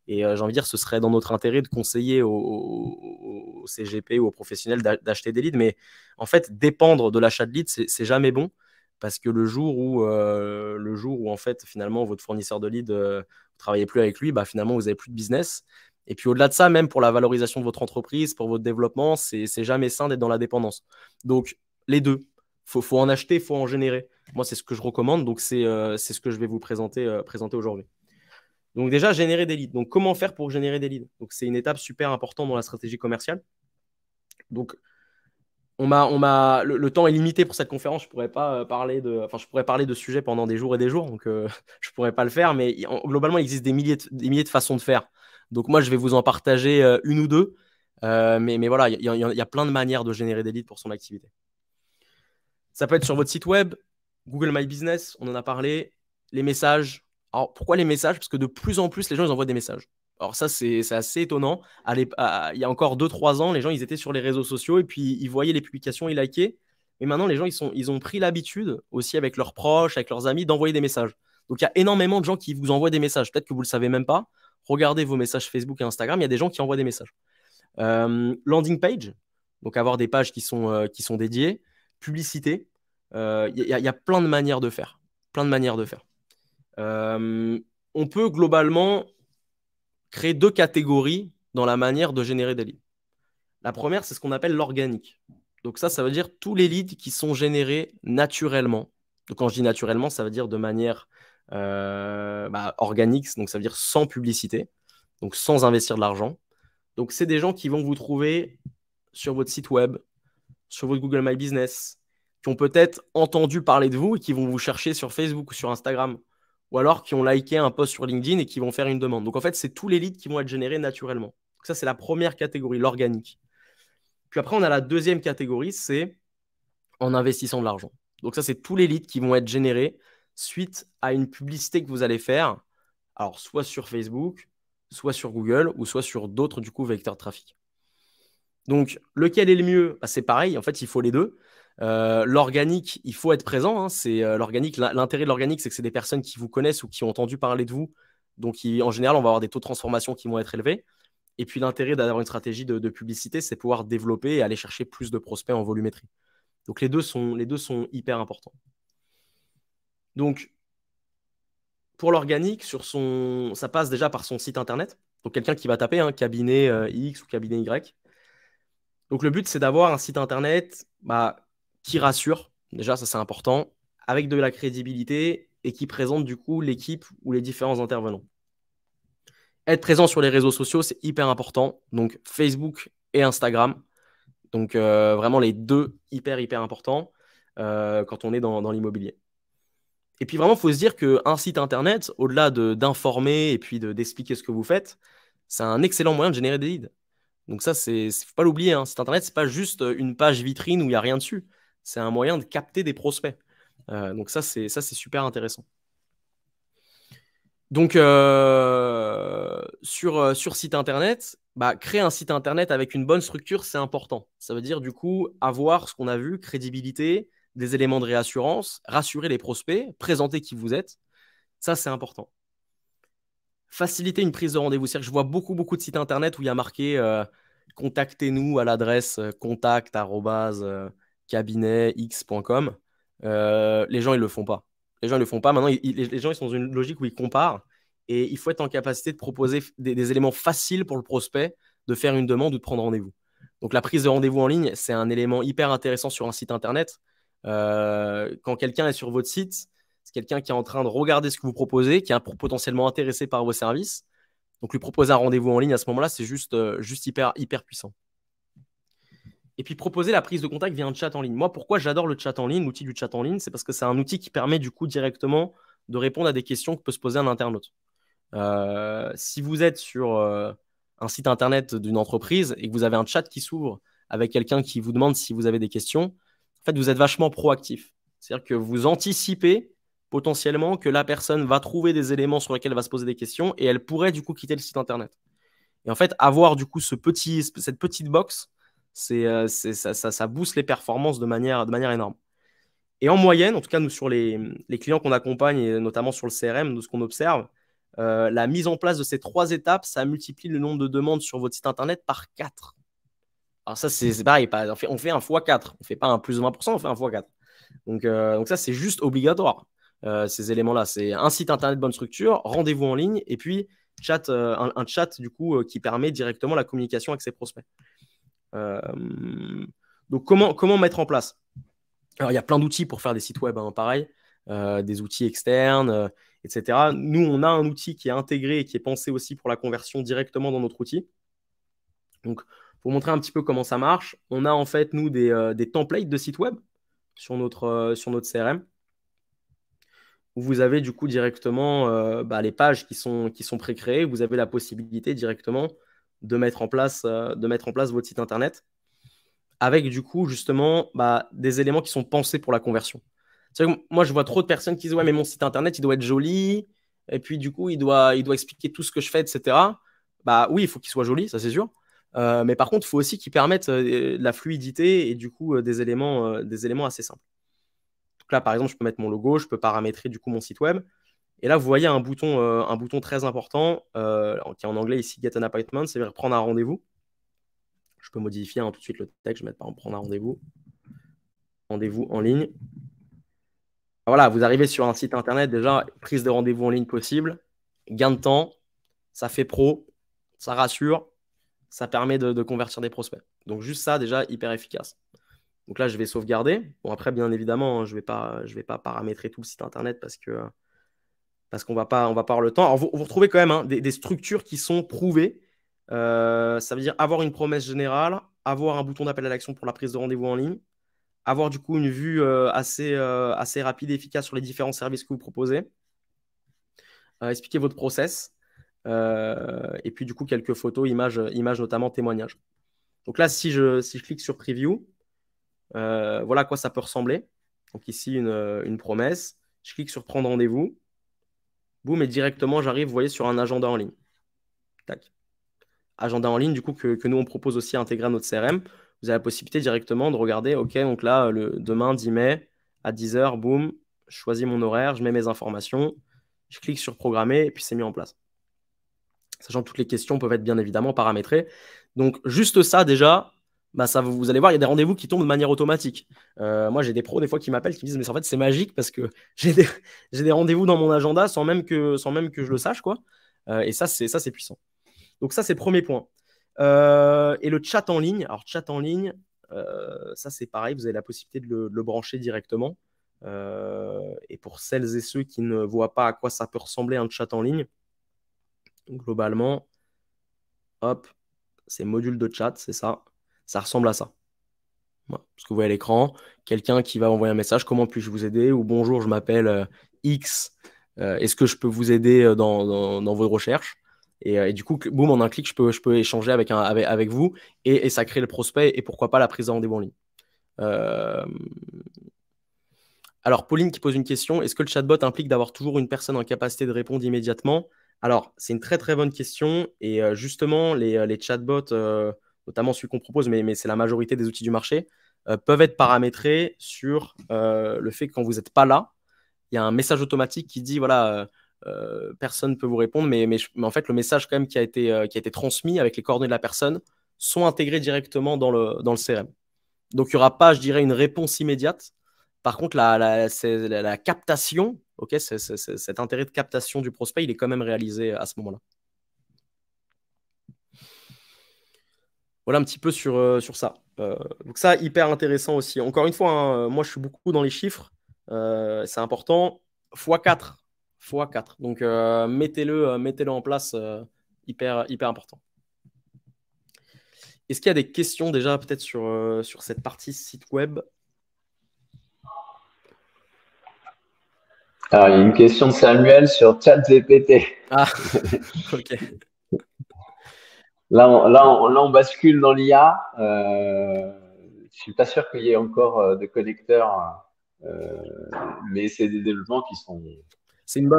Et j'ai envie de dire, ce serait dans notre intérêt de conseiller aux CGP ou aux professionnels d'acheter des leads. Mais en fait, dépendre de l'achat de leads, c'est jamais bon. Parce que le jour où en fait, finalement, votre fournisseur de leads, vous ne travaillez plus avec lui, bah, finalement, vous n'avez plus de business. Et puis au-delà de ça, même pour la valorisation de votre entreprise, pour votre développement, c'est jamais sain d'être dans la dépendance. Donc, les deux. Faut en acheter, il faut en générer. Moi, c'est ce que je recommande. Donc, c'est ce que je vais vous présenter aujourd'hui. Donc, déjà, générer des leads. Donc, comment faire pour générer des leads? Donc, c'est une étape super importante dans la stratégie commerciale. Donc, le temps est limité pour cette conférence. Je pourrais pas je pourrais parler de sujets pendant des jours et des jours, donc je pourrais pas le faire. Mais globalement, il existe des milliers de façons de faire. Donc moi, je vais vous en partager une ou deux. Mais voilà, il y a plein de manières de générer des leads pour son activité. Ça peut être sur votre site web, Google My Business, on en a parlé, les messages. Alors pourquoi les messages? Parce que de plus en plus, les gens ils envoient des messages. Alors ça, c'est assez étonnant. Il y a encore 2-3 ans, les gens, ils étaient sur les réseaux sociaux et puis ils voyaient les publications, ils likaient. Mais maintenant, les gens, ils ont pris l'habitude aussi avec leurs proches, avec leurs amis, d'envoyer des messages. Donc, il y a énormément de gens qui vous envoient des messages. Peut-être que vous ne le savez même pas. Regardez vos messages Facebook et Instagram, il y a des gens qui envoient des messages. Landing page, donc avoir des pages qui sont dédiées. Publicité. Il y a plein de manières de faire. Plein de manières de faire. On peut globalement créer deux catégories dans la manière de générer des leads. La première, c'est ce qu'on appelle l'organique. Donc ça veut dire tous les leads qui sont générés naturellement. Donc quand je dis naturellement, ça veut dire de manière organique, donc ça veut dire sans publicité, donc sans investir de l'argent. Donc c'est des gens qui vont vous trouver sur votre site web, sur votre Google My Business, qui ont peut-être entendu parler de vous et qui vont vous chercher sur Facebook ou sur Instagram, ou alors qui ont liké un post sur LinkedIn et qui vont faire une demande. Donc en fait, c'est tous les leads qui vont être générés naturellement. Donc, ça, c'est la première catégorie, l'organique. Puis après, on a la deuxième catégorie, c'est en investissant de l'argent. Donc ça, c'est tous les leads qui vont être générés suite à une publicité que vous allez faire, alors soit sur Facebook, soit sur Google, ou soit sur d'autres du coup vecteurs de trafic. Donc, lequel est le mieux? C'est pareil, en fait, il faut les deux. L'organique, il faut être présent. Hein. C'est l'organique. L'intérêt de l'organique, c'est que c'est des personnes qui vous connaissent ou qui ont entendu parler de vous. Donc, en général, on va avoir des taux de transformation qui vont être élevés. Et puis, l'intérêt d'avoir une stratégie de publicité, c'est pouvoir développer et aller chercher plus de prospects en volumétrie. Donc, les deux sont hyper importants. Donc, pour l'organique, ça passe déjà par son site internet. Donc, quelqu'un qui va taper cabinet X ou cabinet Y. Donc, le but, c'est d'avoir un site internet qui rassure. Déjà, ça, c'est important, avec de la crédibilité et qui présente du coup l'équipe ou les différents intervenants. Être présent sur les réseaux sociaux, c'est hyper important. Donc, Facebook et Instagram. Donc, vraiment les deux hyper importants quand on est dans l'immobilier. Et puis, vraiment, il faut se dire qu'un site internet, au-delà d'informer et puis d'expliquer ce que vous faites, c'est un excellent moyen de générer des leads. Donc, ça, faut pas l'oublier. Hein. Site internet, c'est pas juste une page vitrine où il n'y a rien dessus. C'est un moyen de capter des prospects. Donc, ça, c'est super intéressant. Donc, sur site internet, créer un site internet avec une bonne structure, c'est important. Ça veut dire, du coup, avoir ce qu'on a vu, crédibilité, des éléments de réassurance, rassurer les prospects, présenter qui vous êtes. Ça, c'est important. Faciliter une prise de rendez-vous. C'est-à-dire que je vois beaucoup de sites internet où il y a marqué contactez-nous à l'adresse contact@cabinetx.com. Les gens, ils le font pas. Les gens, ils le font pas. Maintenant, les gens, ils sont dans une logique où ils comparent. Et il faut être en capacité de proposer des éléments faciles pour le prospect de faire une demande ou de prendre rendez-vous. Donc, la prise de rendez-vous en ligne, c'est un élément hyper intéressant sur un site internet. Quand quelqu'un est sur votre site, c'est quelqu'un qui est en train de regarder ce que vous proposez, qui est potentiellement intéressé par vos services. Donc, lui proposer un rendez-vous en ligne à ce moment-là, c'est juste hyper puissant. Et puis, proposer la prise de contact via un chat en ligne. Moi, pourquoi j'adore le chat en ligne, l'outil du chat en ligne, c'est parce que c'est un outil qui permet du coup directement de répondre à des questions que peut se poser un internaute. Si vous êtes sur un site internet d'une entreprise et que vous avez un chat qui s'ouvre avec quelqu'un qui vous demande si vous avez des questions, en fait, vous êtes vachement proactif. C'est-à-dire que vous anticipez potentiellement que la personne va trouver des éléments sur lesquels elle va se poser des questions et elle pourrait du coup quitter le site internet. Et en fait, avoir du coup cette petite box, ça booste les performances de manière énorme. Et en moyenne, en tout cas, nous, sur les clients qu'on accompagne, et notamment sur le CRM, de ce qu'on observe, la mise en place de ces 3 étapes, ça multiplie le nombre de demandes sur votre site internet par 4. Alors ça, c'est pareil, on fait un x4. On ne fait pas un plus de 20%, on fait un x4. Donc ça, c'est juste obligatoire, ces éléments-là. C'est un site internet de bonne structure, rendez-vous en ligne, et puis un chat du coup qui permet directement la communication avec ses prospects. Donc comment mettre en place? Alors, il y a plein d'outils pour faire des sites web, pareil, des outils externes, etc. Nous, on a un outil qui est intégré et qui est pensé aussi pour la conversion directement dans notre outil. Donc, pour montrer un petit peu comment ça marche, on a en fait, nous, des templates de sites web sur notre CRM, où vous avez du coup directement les pages qui sont pré-créées. Vous avez la possibilité directement de mettre en place votre site internet avec du coup justement des éléments qui sont pensés pour la conversion. C'est vrai que moi, je vois trop de personnes qui disent ouais, mais mon site internet, il doit être joli, et puis du coup, il doit expliquer tout ce que je fais, etc. Oui, il faut qu'il soit joli, ça c'est sûr. Mais par contre, il faut aussi qu'il permette de la fluidité et du coup des éléments assez simples. Donc là, par exemple, je peux mettre mon logo, je peux paramétrer du coup mon site web. Et là, vous voyez un bouton très important qui est en anglais ici, Get an Appointment, c'est-à-dire prendre un rendez-vous. Je peux modifier tout de suite le texte, je vais mettre par exemple prendre un rendez-vous. Rendez-vous en ligne. Voilà, vous arrivez sur un site internet, déjà, prise de rendez-vous en ligne possible, gain de temps, ça fait pro, ça rassure, ça permet de convertir des prospects. Donc juste ça, déjà, hyper efficace. Donc là, je vais sauvegarder. Bon, après, bien évidemment, je vais pas paramétrer tout le site internet parce qu'on va pas avoir le temps. Alors, vous retrouvez quand même des structures qui sont prouvées. Ça veut dire avoir une promesse générale, avoir un bouton d'appel à l'action pour la prise de rendez-vous en ligne, avoir du coup une vue assez rapide et efficace sur les différents services que vous proposez, expliquer votre process, et puis du coup quelques photos, images notamment témoignages. Donc là, si je clique sur Preview, voilà à quoi ça peut ressembler. Donc ici, une promesse. Je clique sur Prendre rendez-vous. Boum, et directement, j'arrive, vous voyez, sur un agenda en ligne. Tac. Agenda en ligne, du coup, que nous, on propose aussi à intégrer à notre CRM. vous avez la possibilité directement de regarder, OK, donc là, demain, 10 mai, à 10h, boum, je choisis mon horaire, je mets mes informations, je clique sur programmer et puis c'est mis en place. Sachant que toutes les questions peuvent être bien évidemment paramétrées. Donc, juste ça, déjà, bah, vous allez voir, il y a des rendez-vous qui tombent de manière automatique. Moi, j'ai des pros des fois qui m'appellent, qui me disent, mais en fait, c'est magique parce que j'ai des rendez-vous dans mon agenda sans même que je le sache, quoi. Et ça, c'est puissant. Donc, ça, c'est le premier point. Et le chat en ligne. Alors, chat en ligne, ça, c'est pareil, vous avez la possibilité de le brancher directement. Et pour celles et ceux qui ne voient pas à quoi ça peut ressembler un chat en ligne, globalement, hop, c'est module de chat, c'est ça. Ça ressemble à ça. Voilà. Ce que vous voyez à l'écran, quelqu'un qui va envoyer un message, comment puis-je vous aider? Ou bonjour, je m'appelle X, est-ce que je peux vous aider dans vos recherches? Et du coup, boum, en un clic, je peux échanger avec vous et ça crée le prospect et pourquoi pas la prise de rendez-vous en ligne. Alors, Pauline qui pose une question, est-ce que le chatbot implique d'avoir toujours une personne en capacité de répondre immédiatement? Alors, c'est une très très bonne question et justement, les chatbots, notamment celui qu'on propose, mais c'est la majorité des outils du marché, peuvent être paramétrés sur le fait que quand vous n'êtes pas là, il y a un message automatique qui dit, voilà, personne ne peut vous répondre, mais en fait, le message quand même qui a été transmis avec les coordonnées de la personne sont intégrés directement dans le CRM. Donc, il n'y aura pas, je dirais, une réponse immédiate. Par contre, la captation, okay, cet intérêt de captation du prospect, il est quand même réalisé à ce moment-là. Voilà un petit peu sur ça. Donc ça, hyper intéressant aussi. Encore une fois, hein, moi, je suis beaucoup dans les chiffres. C'est important. x4. x4. Donc, mettez-le en place. Hyper important. Est-ce qu'il y a des questions déjà peut-être sur cette partie site web? Alors, il y a une question de Samuel sur ChatGPT. Ah, ok. Là, on bascule dans l'IA. Je suis pas sûr qu'il y ait encore de connecteurs, mais c'est des développements qui sont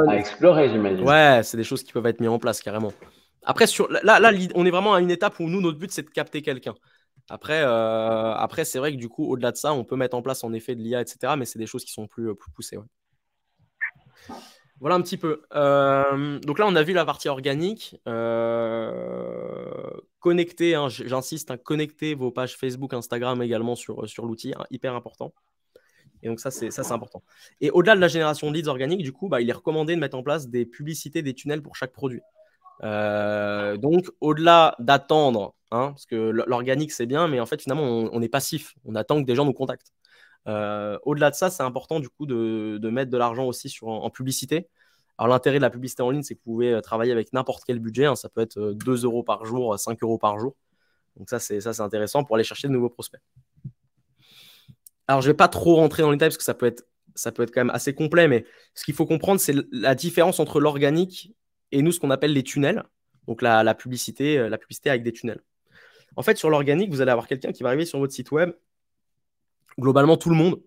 à explorer, j'imagine. Ouais, c'est des choses qui peuvent être mises en place carrément. Après, là, on est vraiment à une étape où nous, notre but, c'est de capter quelqu'un. Après, c'est vrai que du coup, au-delà de ça, on peut mettre en place en effet de l'IA, etc. Mais c'est des choses qui sont plus poussées. Ouais. Voilà un petit peu. Donc là, on a vu la partie organique. Connecter, hein, j'insiste, hein, connecter vos pages Facebook, Instagram également sur l'outil, hein, hyper important. Et donc ça, c'est important. Et au-delà de la génération de leads organiques, du coup, il est recommandé de mettre en place des publicités, des tunnels pour chaque produit. Donc, au-delà d'attendre, hein, parce que l'organique, c'est bien, mais en fait, finalement, on est passif. On attend que des gens nous contactent. Au-delà de ça, c'est important du coup de mettre de l'argent aussi en publicité. Alors, l'intérêt de la publicité en ligne, c'est que vous pouvez travailler avec n'importe quel budget. Hein. Ça peut être 2 euros par jour, 5 euros par jour. Donc, ça, c'est intéressant pour aller chercher de nouveaux prospects. Alors, je ne vais pas trop rentrer dans les détails parce que ça peut être quand même assez complet, mais ce qu'il faut comprendre, c'est la différence entre l'organique et nous, ce qu'on appelle les tunnels. Donc, la publicité avec des tunnels. En fait, sur l'organique, vous allez avoir quelqu'un qui va arriver sur votre site web. Globalement, tout le monde.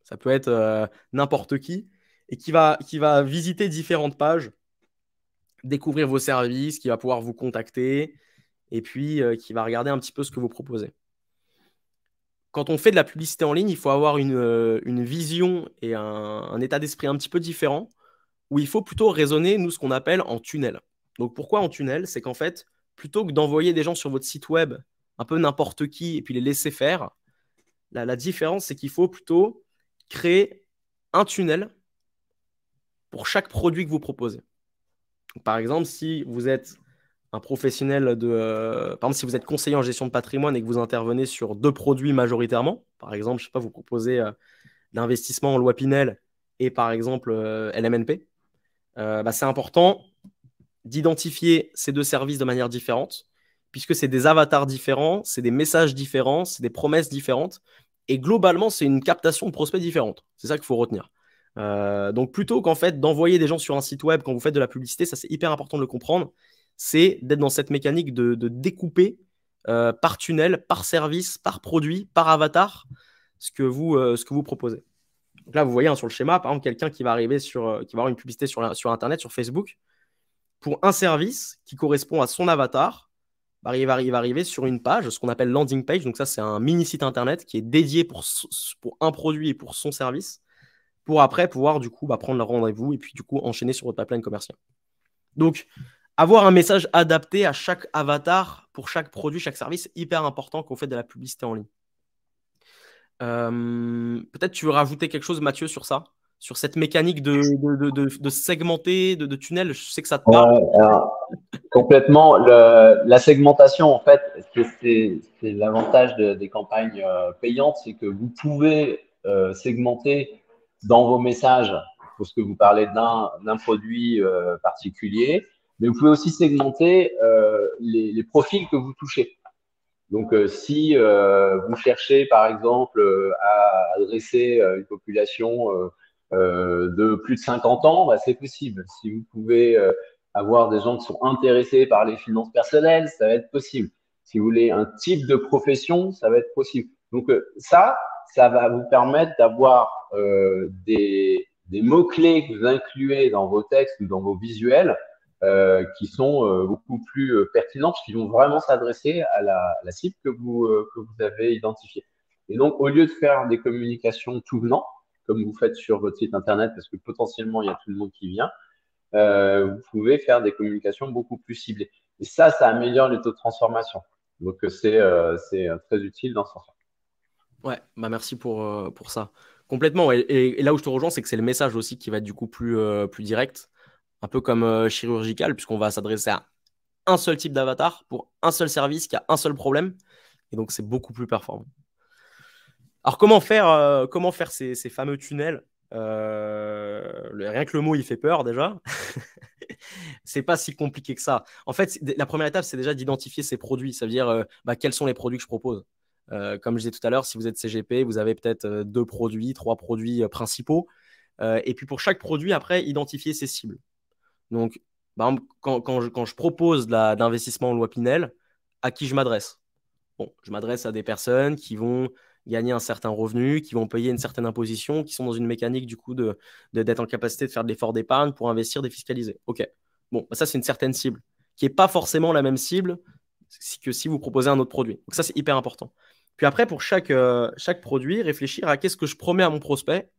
Ça peut être n'importe qui. Et qui va visiter différentes pages, découvrir vos services, qui va pouvoir vous contacter et puis qui va regarder un petit peu ce que vous proposez. Quand on fait de la publicité en ligne, il faut avoir une vision et un état d'esprit un petit peu différent où il faut plutôt raisonner, nous, ce qu'on appelle en tunnel. Donc, pourquoi en tunnel? C'est qu'en fait, plutôt que d'envoyer des gens sur votre site web, un peu n'importe qui, et puis les laisser faire, la différence, c'est qu'il faut plutôt créer un tunnel pour chaque produit que vous proposez. Donc, par exemple, si vous êtes un professionnel par exemple, si vous êtes conseiller en gestion de patrimoine et que vous intervenez sur 2 produits majoritairement, par exemple, je sais pas, vous proposez l'investissement en loi Pinel et par exemple LMNP, c'est important d'identifier ces 2 services de manière différente, puisque c'est des avatars différents, c'est des messages différents, c'est des promesses différentes, et globalement, c'est une captation de prospects différente. C'est ça qu'il faut retenir. Donc, plutôt qu'en fait d'envoyer des gens sur un site web quand vous faites de la publicité, ça c'est hyper important de le comprendre, c'est d'être dans cette mécanique de découper par tunnel, par service, par produit, par avatar, ce que vous proposez. Donc là, vous voyez sur le schéma, par exemple, quelqu'un qui va arriver qui va avoir une publicité sur Internet, sur Facebook, pour un service qui correspond à son avatar, il va arriver sur une page, ce qu'on appelle landing page. Donc ça, c'est un mini site internet qui est dédié pour un produit et pour son service, pour après pouvoir du coup prendre le rendez-vous et puis du coup enchaîner sur votre pipeline commercial. Donc, avoir un message adapté à chaque avatar pour chaque produit, chaque service, hyper important quand on fait de la publicité en ligne. Peut-être tu veux rajouter quelque chose, Mathieu, sur ça, sur cette mécanique de segmenter, de tunnel. Je sais que ça te parle. Ouais, alors, complètement. La segmentation, en fait, c'est l'avantage des campagnes payantes, c'est que vous pouvez segmenter dans vos messages, parce que vous parlez d'un produit particulier, mais vous pouvez aussi segmenter les profils que vous touchez. Donc, si vous cherchez, par exemple, à adresser une population de plus de 50 ans, bah, c'est possible. Si vous pouvez avoir des gens qui sont intéressés par les finances personnelles, ça va être possible. Si vous voulez un type de profession, ça va être possible. Donc, ça va vous permettre d'avoir des mots-clés que vous incluez dans vos textes ou dans vos visuels qui sont beaucoup plus pertinents, parce qu'ils vont vraiment s'adresser à la cible que vous avez identifiée. Et donc, au lieu de faire des communications tout venant, comme vous faites sur votre site internet, parce que potentiellement, il y a tout le monde qui vient, vous pouvez faire des communications beaucoup plus ciblées. Et ça améliore les taux de transformation. Donc, c'est très utile dans ce sens. Ouais, merci pour ça. Complètement. Et là où je te rejoins, c'est que c'est le message aussi qui va être du coup plus direct, un peu comme chirurgical, puisqu'on va s'adresser à un seul type d'avatar pour un seul service qui a un seul problème. Et donc, c'est beaucoup plus performant. Alors, comment faire ces fameux tunnels rien que le mot, il fait peur déjà. C'est pas si compliqué que ça. En fait, la première étape, c'est déjà d'identifier ces produits. Ça veut dire quels sont les produits que je propose. Comme je disais tout à l'heure, si vous êtes CGP, vous avez peut-être 2 produits, 3 produits principaux. Et puis pour chaque produit, après, identifier ses cibles. Donc, par exemple, quand je propose d'investissement en loi Pinel, à qui je m'adresse? Bon, je m'adresse à des personnes qui vont gagner un certain revenu, qui vont payer une certaine imposition, qui sont dans une mécanique du coup d'être en capacité de faire de l'effort d'épargne pour investir, défiscaliser. Ok. Bon, ça c'est une certaine cible qui n'est pas forcément la même cible que si vous proposez un autre produit. Donc ça c'est hyper important. Puis après, pour chaque produit, réfléchir à qu'est-ce que je promets à mon prospect.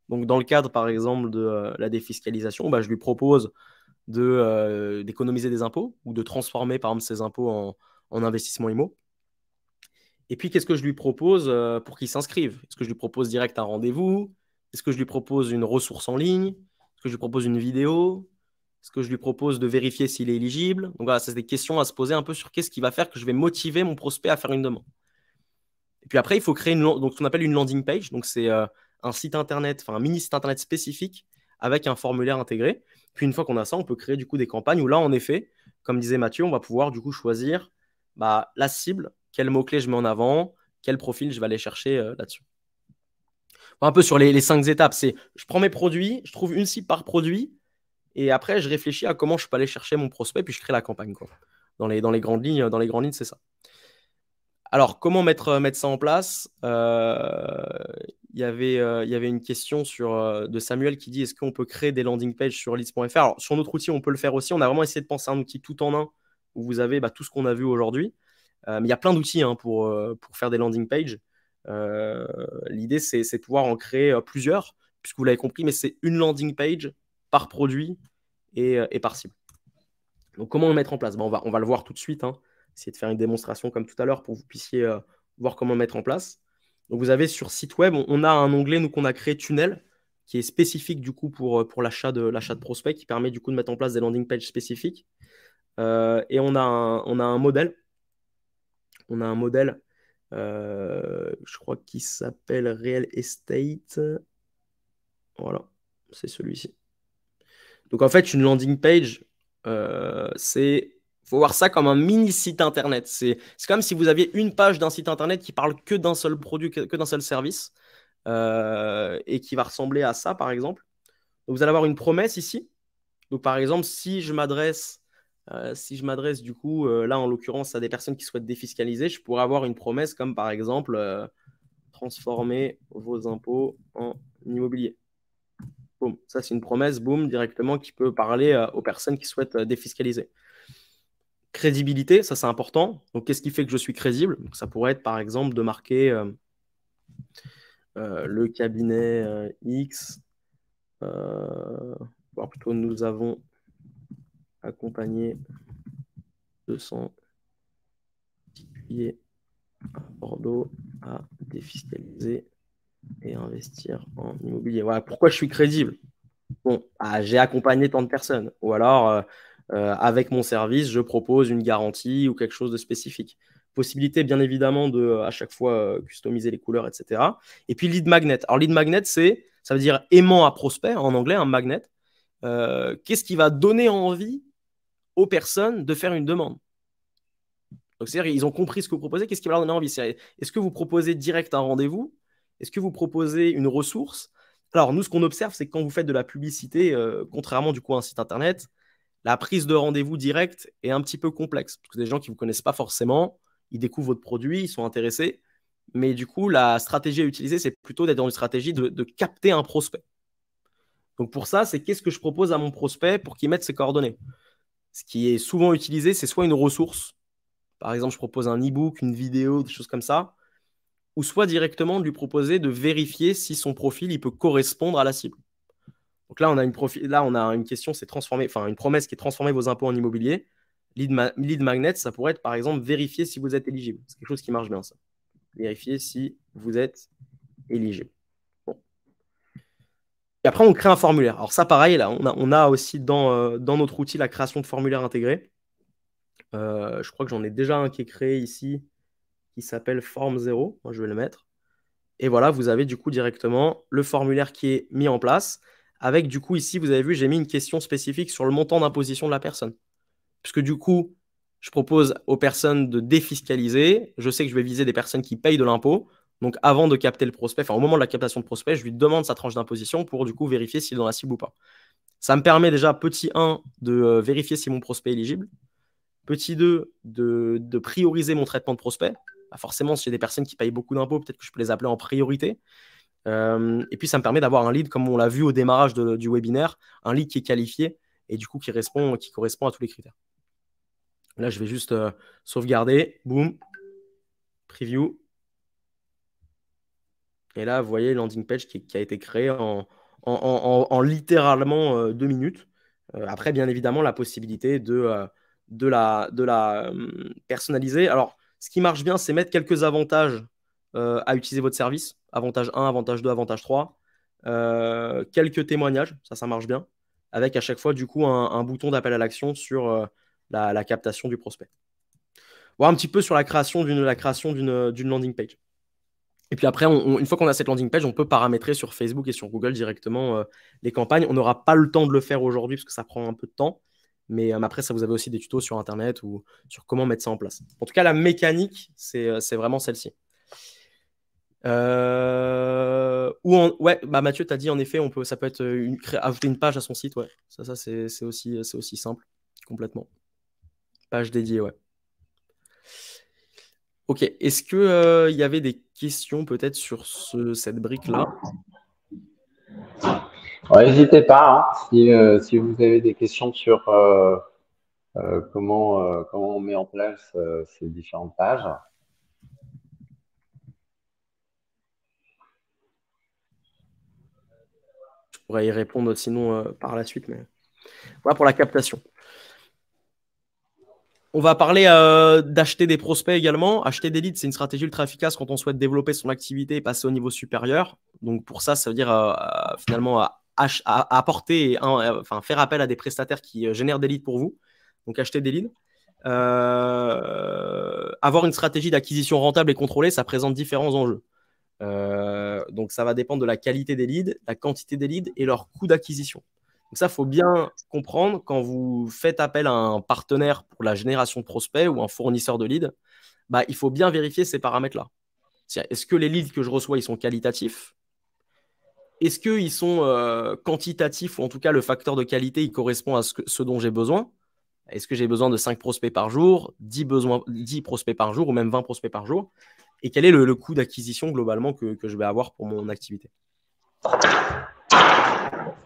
Donc dans le cadre par exemple de la défiscalisation, je lui propose d'économiser des impôts ou de transformer par exemple ces impôts en investissement IMO. Et puis, qu'est-ce que je lui propose pour qu'il s'inscrive? Est-ce que je lui propose direct un rendez-vous? Est-ce que je lui propose une ressource en ligne? Est-ce que je lui propose une vidéo? Est-ce que je lui propose de vérifier s'il est éligible? Donc voilà, c'est des questions à se poser un peu sur qu'est-ce qui va faire que je vais motiver mon prospect à faire une demande. Et puis après, il faut créer donc, ce qu'on appelle une landing page. Donc c'est un site internet, enfin un mini site internet spécifique avec un formulaire intégré. Puis une fois qu'on a ça, on peut créer du coup des campagnes où là, en effet, comme disait Mathieu, on va pouvoir du coup choisir la cible, quel mot-clé je mets en avant, quel profil je vais aller chercher là-dessus. Un peu sur les 5 étapes, c'est je prends mes produits, je trouve une cible par produit, et après, je réfléchis à comment je peux aller chercher mon prospect, puis je crée la campagne, quoi. Dans les grandes lignes, c'est ça. Alors, comment mettre ça en place? Il y avait une question de Samuel qui dit est-ce qu'on peut créer des landing pages sur leads.fr? Alors, sur notre outil, on peut le faire aussi. On a vraiment essayé de penser à un outil tout en un où vous avez tout ce qu'on a vu aujourd'hui. Mais il y a plein d'outils pour faire des landing pages. L'idée, c'est de pouvoir en créer plusieurs, puisque vous l'avez compris, mais c'est une landing page par produit et par cible. Donc, comment le mettre en place? On va le voir tout de suite. Essayer de faire une démonstration comme tout à l'heure pour que vous puissiez voir comment mettre en place. Donc, vous avez sur site web, on a un onglet qu'on a créé Tunnel qui est spécifique du coup pour l'achat de prospects qui permet du coup de mettre en place des landing pages spécifiques. Et on a un modèle. On a un modèle, je crois qu'il s'appelle Real Estate. Voilà, c'est celui-ci. Donc en fait, une landing page, faut voir ça comme un mini site internet. C'est comme si vous aviez une page d'un site internet qui parle que d'un seul produit, que d'un seul service, et qui va ressembler à ça, par exemple. Donc vous allez avoir une promesse ici. Donc par exemple, si je m'adresse du coup, là en l'occurrence, à des personnes qui souhaitent défiscaliser, je pourrais avoir une promesse comme par exemple transformer vos impôts en immobilier. Boum. Ça, c'est une promesse, boum, directement, qui peut parler aux personnes qui souhaitent défiscaliser. Crédibilité, ça c'est important. Donc, qu'est-ce qui fait que je suis crédible? Donc, ça pourrait être par exemple de marquer le cabinet X. Plutôt, nous avons accompagné 200 particuliers à Bordeaux à défiscaliser et investir en immobilier. Voilà, pourquoi je suis crédible? Bon, j'ai accompagné tant de personnes. Ou alors, avec mon service, je propose une garantie ou quelque chose de spécifique. Possibilité, bien évidemment, de à chaque fois customiser les couleurs, etc. Et puis, lead magnet. Alors, lead magnet, ça veut dire aimant à prospect en anglais, un magnet. Qu'est-ce qui va donner envie aux personnes de faire une demande? Donc, c'est-à-dire ils ont compris ce que vous proposez. Qu'est-ce qui va leur donner envie? Est-ce que vous proposez direct un rendez-vous? Est-ce que vous proposez une ressource? Alors, nous, ce qu'on observe, c'est que quand vous faites de la publicité, contrairement du coup à un site internet, la prise de rendez-vous direct est un petit peu complexe. Parce que des gens qui ne vous connaissent pas forcément, ils découvrent votre produit, ils sont intéressés. Mais du coup, la stratégie à utiliser, c'est plutôt d'être dans une stratégie de capter un prospect. Donc, pour ça, c'est qu'est-ce que je propose à mon prospect pour qu'il mette ses coordonnées? Ce qui est souvent utilisé, c'est soit une ressource. Par exemple, je propose un e-book, une vidéo, des choses comme ça. Ou soit directement de lui proposer de vérifier si son profil il peut correspondre à la cible. Donc là, on a une question, c'est une promesse qui est transformer vos impôts en immobilier. Lead magnet, ça pourrait être par exemple vérifier si vous êtes éligible. C'est quelque chose qui marche bien, ça. Vérifier si vous êtes éligible. Bon. Et après, on crée un formulaire. Alors ça, pareil, là, on a aussi dans notre outil la création de formulaires intégrés. Je crois que j'en ai déjà un qui est créé ici, qui s'appelle Form 0. Moi, je vais le mettre. Et voilà, vous avez du coup directement le formulaire qui est mis en place. Avec du coup, ici, vous avez vu, j'ai mis une question spécifique sur le montant d'imposition de la personne. Puisque du coup, je propose aux personnes de défiscaliser. Je sais que je vais viser des personnes qui payent de l'impôt. Donc, avant de capter le prospect, enfin, au moment de la captation de prospect, je lui demande sa tranche d'imposition pour du coup vérifier s'il est dans la cible ou pas. Ça me permet déjà, petit 1, de vérifier si mon prospect est éligible. Petit 2, de prioriser mon traitement de prospect. Forcément, si j'ai des personnes qui payent beaucoup d'impôts, peut-être que je peux les appeler en priorité. Et puis, ça me permet d'avoir un lead, comme on l'a vu au démarrage du webinaire, un lead qui est qualifié et du coup qui correspond à tous les critères. Là, je vais juste sauvegarder. Boum. Preview. Et là, vous voyez, landing page qui a été créé en littéralement 2 minutes. Après, bien évidemment, la possibilité de la personnaliser. Alors, ce qui marche bien, c'est mettre quelques avantages à utiliser votre service. Avantage 1, avantage 2, avantage 3. Quelques témoignages, ça marche bien. Avec à chaque fois, du coup, un bouton d'appel à l'action sur la captation du prospect. Voir un petit peu sur la création d'une landing page. Et puis après, une fois qu'on a cette landing page, on peut paramétrer sur Facebook et sur Google directement les campagnes. On n'aura pas le temps de le faire aujourd'hui parce que ça prend un peu de temps. Mais après, ça, vous avez aussi des tutos sur Internet ou sur comment mettre ça en place. En tout cas, la mécanique, c'est vraiment celle-ci. Ouais, Mathieu, tu as dit en effet, ça peut être ajouter une page à son site. Ouais. Ça c'est aussi simple, complètement. Page dédiée, ouais. Ok, est-ce qu'il y avait des questions peut-être sur cette brique-là? N'hésitez pas, hein, si vous avez des questions sur comment on met en place ces différentes pages. Je pourrais y répondre sinon par la suite, mais voilà pour la captation. On va parler d'acheter des prospects également. Acheter des leads, c'est une stratégie ultra efficace quand on souhaite développer son activité et passer au niveau supérieur. Donc pour ça, ça veut dire finalement apporter, faire appel à des prestataires qui génèrent des leads pour vous. Donc acheter des leads. Avoir une stratégie d'acquisition rentable et contrôlée, ça présente différents enjeux. Donc ça va dépendre de la qualité des leads, la quantité des leads et leur coût d'acquisition. Donc ça, il faut bien comprendre quand vous faites appel à un partenaire pour la génération de prospects ou un fournisseur de leads, il faut bien vérifier ces paramètres-là. Est-ce que les leads que je reçois, ils sont qualitatifs? Est-ce qu'ils sont quantitatifs ou en tout cas le facteur de qualité, il correspond à ce dont j'ai besoin? Est-ce que j'ai besoin de 5 prospects par jour, 10 prospects par jour ou même 20 prospects par jour? Et quel est le coût d'acquisition globalement que je vais avoir pour mon activité?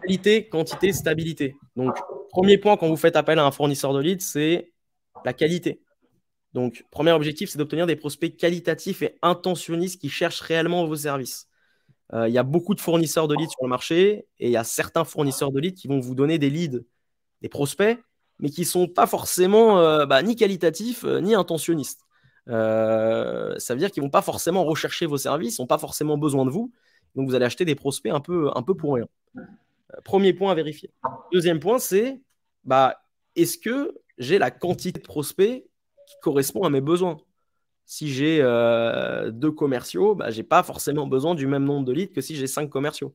Qualité, quantité, stabilité. Donc, premier point quand vous faites appel à un fournisseur de leads, c'est la qualité. Donc, premier objectif, c'est d'obtenir des prospects qualitatifs et intentionnistes qui cherchent réellement vos services. Il y a beaucoup de fournisseurs de leads sur le marché et il y a certains fournisseurs de leads qui vont vous donner des leads, des prospects, mais qui ne sont pas forcément ni qualitatifs ni intentionnistes. Ça veut dire qu'ils ne vont pas forcément rechercher vos services, n'ont pas forcément besoin de vous. Donc, vous allez acheter des prospects un peu pour rien. Premier point à vérifier. Deuxième point, c'est est-ce que j'ai la quantité de prospects qui correspond à mes besoins? Si j'ai 2 commerciaux, je n'ai pas forcément besoin du même nombre de leads que si j'ai 5 commerciaux.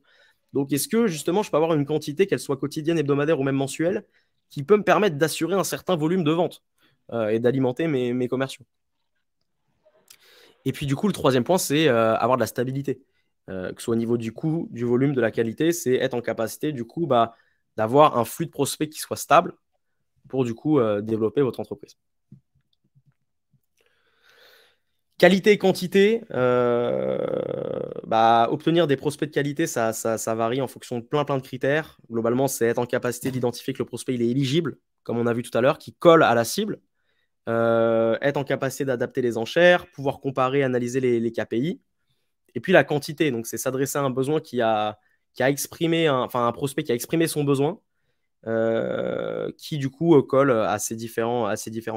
Donc, est-ce que justement, je peux avoir une quantité, qu'elle soit quotidienne, hebdomadaire ou même mensuelle, qui peut me permettre d'assurer un certain volume de vente et d'alimenter mes commerciaux? Et puis, du coup, le troisième point, c'est avoir de la stabilité. Que ce soit au niveau du coût, du volume, de la qualité, c'est être en capacité, du coup, d'avoir un flux de prospects qui soit stable pour, du coup, développer votre entreprise. Qualité et quantité, obtenir des prospects de qualité, ça varie en fonction de plein de critères. Globalement, c'est être en capacité d'identifier que le prospect il est éligible, comme on a vu tout à l'heure, qui colle à la cible. Être en capacité d'adapter les enchères, pouvoir comparer, analyser les KPI. Et puis la quantité, donc c'est s'adresser à un besoin qui a exprimé, un prospect qui a exprimé son besoin, qui du coup colle à ces différents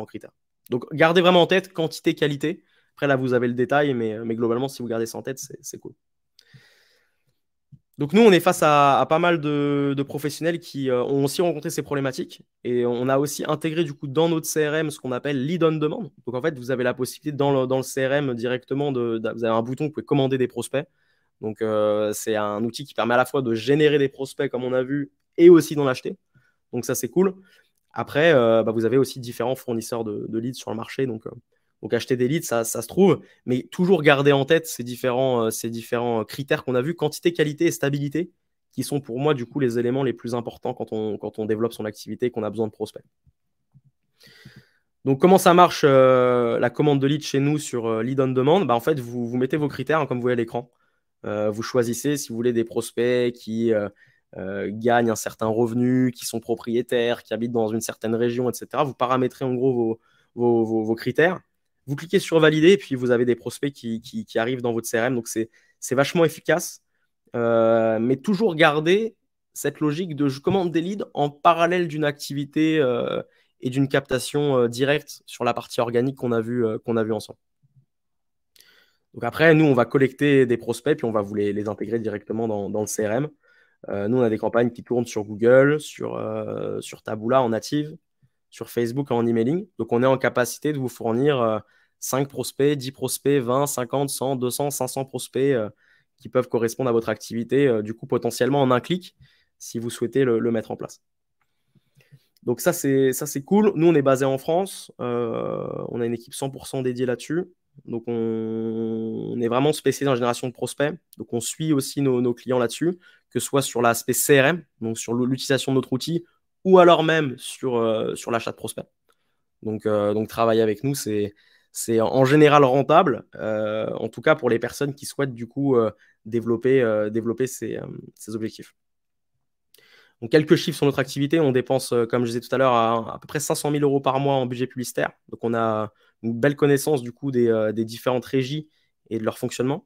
critères. Donc gardez vraiment en tête quantité, qualité. Après, là, vous avez le détail, mais globalement, si vous gardez ça en tête, c'est cool. Donc, nous, on est face à pas mal de professionnels qui ont aussi rencontré ces problématiques. Et on a aussi intégré, du coup, dans notre CRM, ce qu'on appelle lead on demand. Donc, en fait, vous avez la possibilité, dans le CRM, directement, vous avez un bouton, vous pouvez commander des prospects. Donc, c'est un outil qui permet à la fois de générer des prospects, comme on a vu, et aussi d'en acheter. Donc, ça, c'est cool. Après, vous avez aussi différents fournisseurs de leads sur le marché. Donc, acheter des leads, ça se trouve, mais toujours garder en tête ces différents critères qu'on a vus, quantité, qualité et stabilité, qui sont pour moi, du coup, les éléments les plus importants quand on développe son activité et qu'on a besoin de prospects. Donc, comment ça marche la commande de lead chez nous sur Lead on Demand? En fait, vous mettez vos critères, comme vous voyez à l'écran. Vous choisissez si vous voulez des prospects qui gagnent un certain revenu, qui sont propriétaires, qui habitent dans une certaine région, etc. Vous paramétrez en gros vos critères. Vous cliquez sur valider et puis vous avez des prospects qui arrivent dans votre CRM. Donc, c'est vachement efficace. Mais toujours garder cette logique de je commande des leads en parallèle d'une activité et d'une captation directe sur la partie organique qu'on a vu ensemble. Donc après, nous, on va collecter des prospects puis on va vous les intégrer directement dans le CRM. Nous, on a des campagnes qui tournent sur Google, sur Taboola en native, sur Facebook en emailing. Donc, on est en capacité de vous fournir 5 prospects, 10 prospects, 20, 50, 100, 200, 500 prospects qui peuvent correspondre à votre activité, du coup, potentiellement en un clic, si vous souhaitez le mettre en place. Donc, ça, c'est cool. Nous, on est basé en France. On a une équipe 100% dédiée là-dessus. Donc, on est vraiment spécialisé en génération de prospects. Donc, on suit aussi nos clients là-dessus, que ce soit sur l'aspect CRM, donc sur l'utilisation de notre outil, ou alors même sur l'achat de prospects. Donc, travailler avec nous, c'est en général rentable, en tout cas pour les personnes qui souhaitent du coup développer ces objectifs. Donc, quelques chiffres sur notre activité. On dépense, comme je disais tout à l'heure, à peu près 500 000 € par mois en budget publicitaire. Donc, on a une belle connaissance du coup des différentes régies et de leur fonctionnement.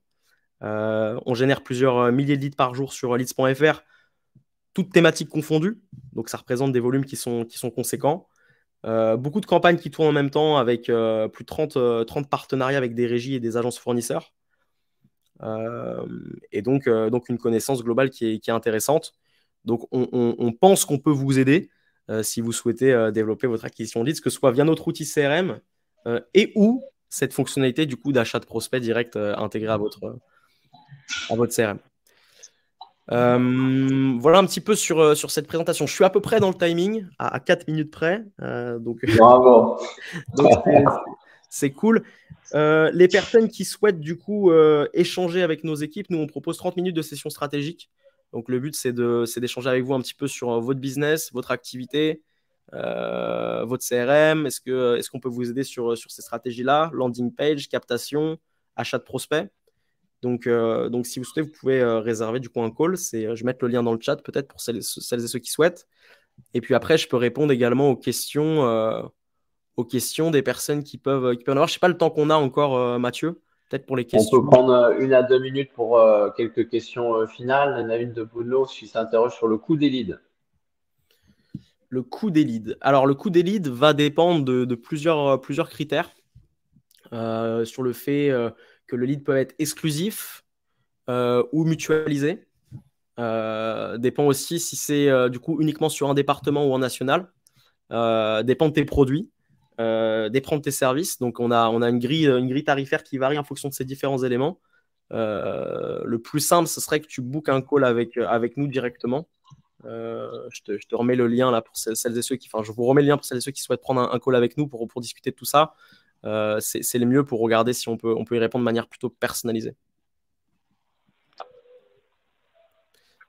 On génère plusieurs milliers de leads par jour sur leads.fr, toutes thématiques confondues. Donc, ça représente des volumes qui sont conséquents. Beaucoup de campagnes qui tournent en même temps avec plus de 30 partenariats avec des régies et des agences fournisseurs. Et donc une connaissance globale qui est intéressante. Donc, on pense qu'on peut vous aider si vous souhaitez développer votre acquisition de leads, que ce soit via notre outil CRM et ou cette fonctionnalité du coup d'achat de prospects direct intégrée à votre CRM. Voilà un petit peu sur cette présentation. Je suis à peu près dans le timing, à 4 minutes près. Bravo. Donc c'est cool. Les personnes qui souhaitent du coup échanger avec nos équipes, nous on propose 30 minutes de session stratégique. Donc le but c'est d'échanger avec vous un petit peu sur votre business, votre activité, votre CRM. Est-ce qu'on peut vous aider sur ces stratégies-là? Landing page, captation, achat de prospects. Donc si vous souhaitez, vous pouvez réserver du coup un call. Je vais mettre le lien dans le chat peut-être pour celles et ceux qui souhaitent. Et puis après, je peux répondre également aux questions aux questions des personnes qui peuvent en avoir. Je ne sais pas le temps qu'on a encore, Mathieu, peut-être pour les On peut questions. prendre 1 à 2 minutes pour quelques questions finales. Il y en a une de Bruno qui s'interroge sur le coût des leads. Le coût des leads. Alors, le coût des leads va dépendre de plusieurs critères sur le fait que le lead peut être exclusif ou mutualisé. Dépend aussi si c'est du coup uniquement sur un département ou en national. Dépend de tes produits, dépend de tes services. Donc, on a une grille tarifaire qui varie en fonction de ces différents éléments. Le plus simple, ce serait que tu bookes un call avec nous directement. Je te remets le lien là pour celles et ceux qui. Enfin, je vous remets le lien pour celles et ceux qui souhaitent prendre un call avec nous pour discuter de tout ça. C'est le mieux pour regarder si on peut y répondre de manière plutôt personnalisée.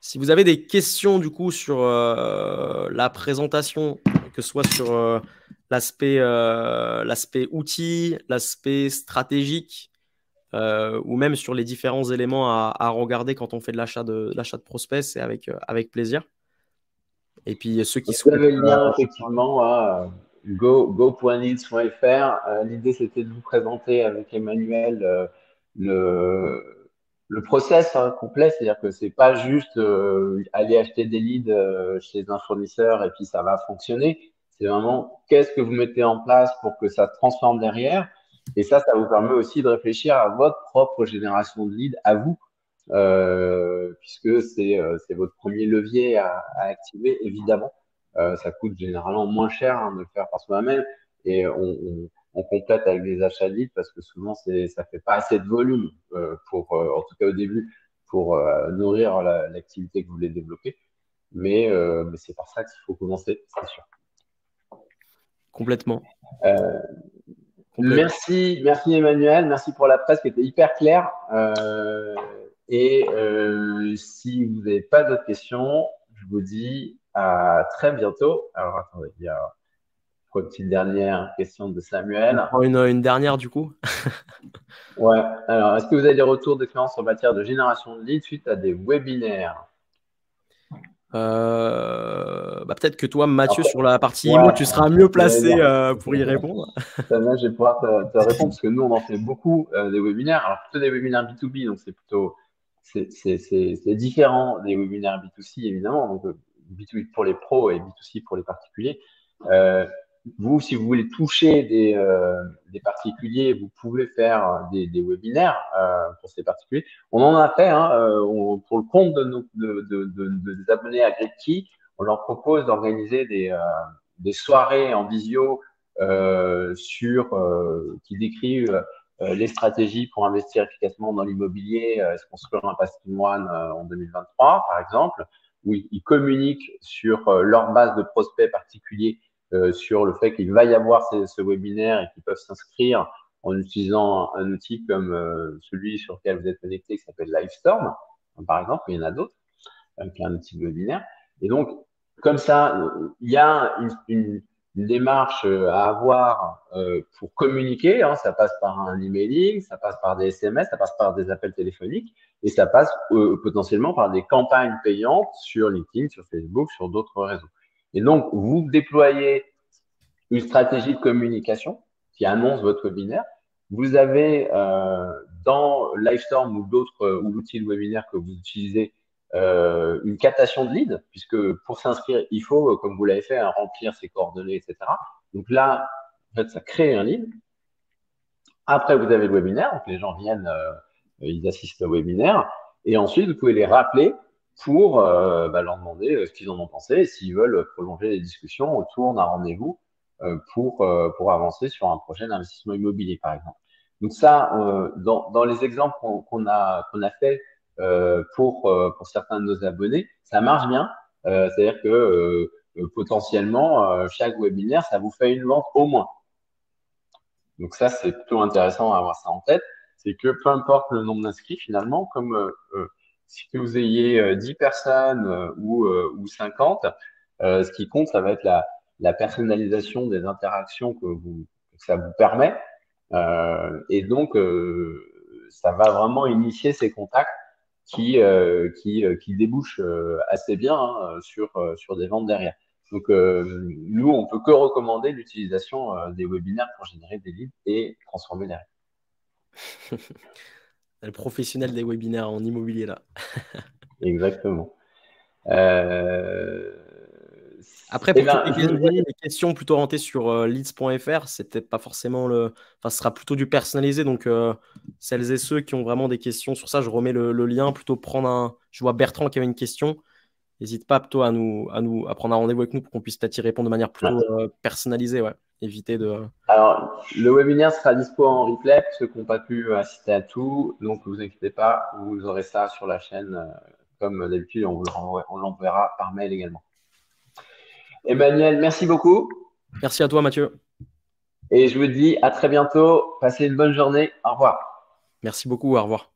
Si vous avez des questions du coup sur la présentation, que ce soit sur l'aspect outil, l'aspect stratégique, ou même sur les différents éléments à regarder quand on fait de l'achat de prospects, c'est avec plaisir. Et puis ceux qui Vous souhaitent. avez le lien effectivement à go.leads.fr. L'idée, c'était de vous présenter avec Emmanuel le process complet, c'est-à-dire que c'est pas juste aller acheter des leads chez un fournisseur et puis ça va fonctionner. C'est vraiment qu'est-ce que vous mettez en place pour que ça se transforme derrière. Et ça vous permet aussi de réfléchir à votre propre génération de leads à vous, puisque c'est votre premier levier à activer, évidemment. Ça coûte généralement moins cher de le faire par soi-même et on complète avec des achats de leads parce que souvent ça fait pas assez de volume pour, en tout cas au début, pour nourrir l'activité que vous voulez développer. Mais c'est par ça qu'il faut commencer, c'est sûr. Complètement. Merci Emmanuel, merci pour la presse qui était hyper claire. Et si vous n'avez pas d'autres questions, je vous dis à très bientôt. Alors attendez, il y a une petite dernière question de Samuel. On prend une dernière du coup. Ouais, alors est-ce que vous avez des retours d'expérience en matière de génération de leads suite à des webinaires? Peut-être que toi, Mathieu, Alors, sur la partie ouais, IMO, tu seras mieux j'allais placé dire. pour y répondre. Samia, je vais pouvoir te répondre parce que nous, on en fait beaucoup des webinaires. Alors, plutôt des webinaires B2B, donc c'est différent des webinaires B2C, évidemment. Donc, B2B pour les pros et B2C pour les particuliers. Vous, si vous voulez toucher des particuliers, vous pouvez faire des webinaires pour ces particuliers. On en a fait pour le compte des abonnés à GridKey. On leur propose d'organiser des soirées en visio qui décrivent les stratégies pour investir efficacement dans l'immobilier, se construire un patrimoine en 2023, par exemple, où ils communiquent sur leur base de prospects particuliers, sur le fait qu'il va y avoir ce webinaire et qu'ils peuvent s'inscrire en utilisant un outil comme celui sur lequel vous êtes connecté qui s'appelle Livestorm, par exemple, il y en a d'autres, qui est un outil de webinaire. Et donc, comme ça, il y a une démarche à avoir pour communiquer. Ça passe par un emailing, ça passe par des SMS, ça passe par des appels téléphoniques et ça passe potentiellement par des campagnes payantes sur LinkedIn, sur Facebook, sur d'autres réseaux. Et donc, vous déployez une stratégie de communication qui annonce votre webinaire. Vous avez dans Livestorm ou d'autres ou l'outil de webinaire que vous utilisez une captation de lead, puisque pour s'inscrire, il faut, comme vous l'avez fait, remplir ses coordonnées, etc. Donc là, en fait, ça crée un lead. Après, vous avez le webinaire, donc les gens viennent, ils assistent au webinaire, et ensuite, vous pouvez les rappeler pour leur demander ce qu'ils en ont pensé, et s'ils veulent prolonger les discussions autour d'un rendez-vous pour avancer sur un projet d'investissement immobilier, par exemple. Donc ça, dans les exemples qu'on a fait pour certains de nos abonnés, ça marche bien. C'est-à-dire que potentiellement, chaque webinaire, ça vous fait une vente au moins. Donc ça, c'est plutôt intéressant à avoir ça en tête. C'est que peu importe le nombre d'inscrits, finalement, comme si vous ayez 10 personnes ou 50, ce qui compte, ça va être la personnalisation des interactions que ça vous permet. Et donc, ça va vraiment initier ces contacts qui débouchent assez bien sur des ventes derrière. Donc, nous, on peut que recommander l'utilisation des webinaires pour générer des leads et transformer les règles. Le professionnel des webinaires en immobilier, là. Exactement. Après, Eh pour toutes ben, je vous les questions plutôt orientées sur leads.fr, c'était pas forcément Enfin, ce sera plutôt du personnalisé. Donc, celles et ceux qui ont vraiment des questions sur ça, je remets le lien. Plutôt prendre un. Je vois Bertrand qui avait une question. N'hésite pas plutôt à prendre un rendez-vous avec nous pour qu'on puisse peut-être y répondre de manière plutôt personnalisée. Ouais. Éviter de. Alors, le webinaire sera dispo en replay pour ceux qui n'ont pas pu assister à tout. Donc, ne vous inquiétez pas, vous aurez ça sur la chaîne. Comme d'habitude, on l'enverra par mail également. Emmanuel, merci beaucoup. Merci à toi, Mathieu. Et je vous dis à très bientôt. Passez une bonne journée. Au revoir. Merci beaucoup. Au revoir.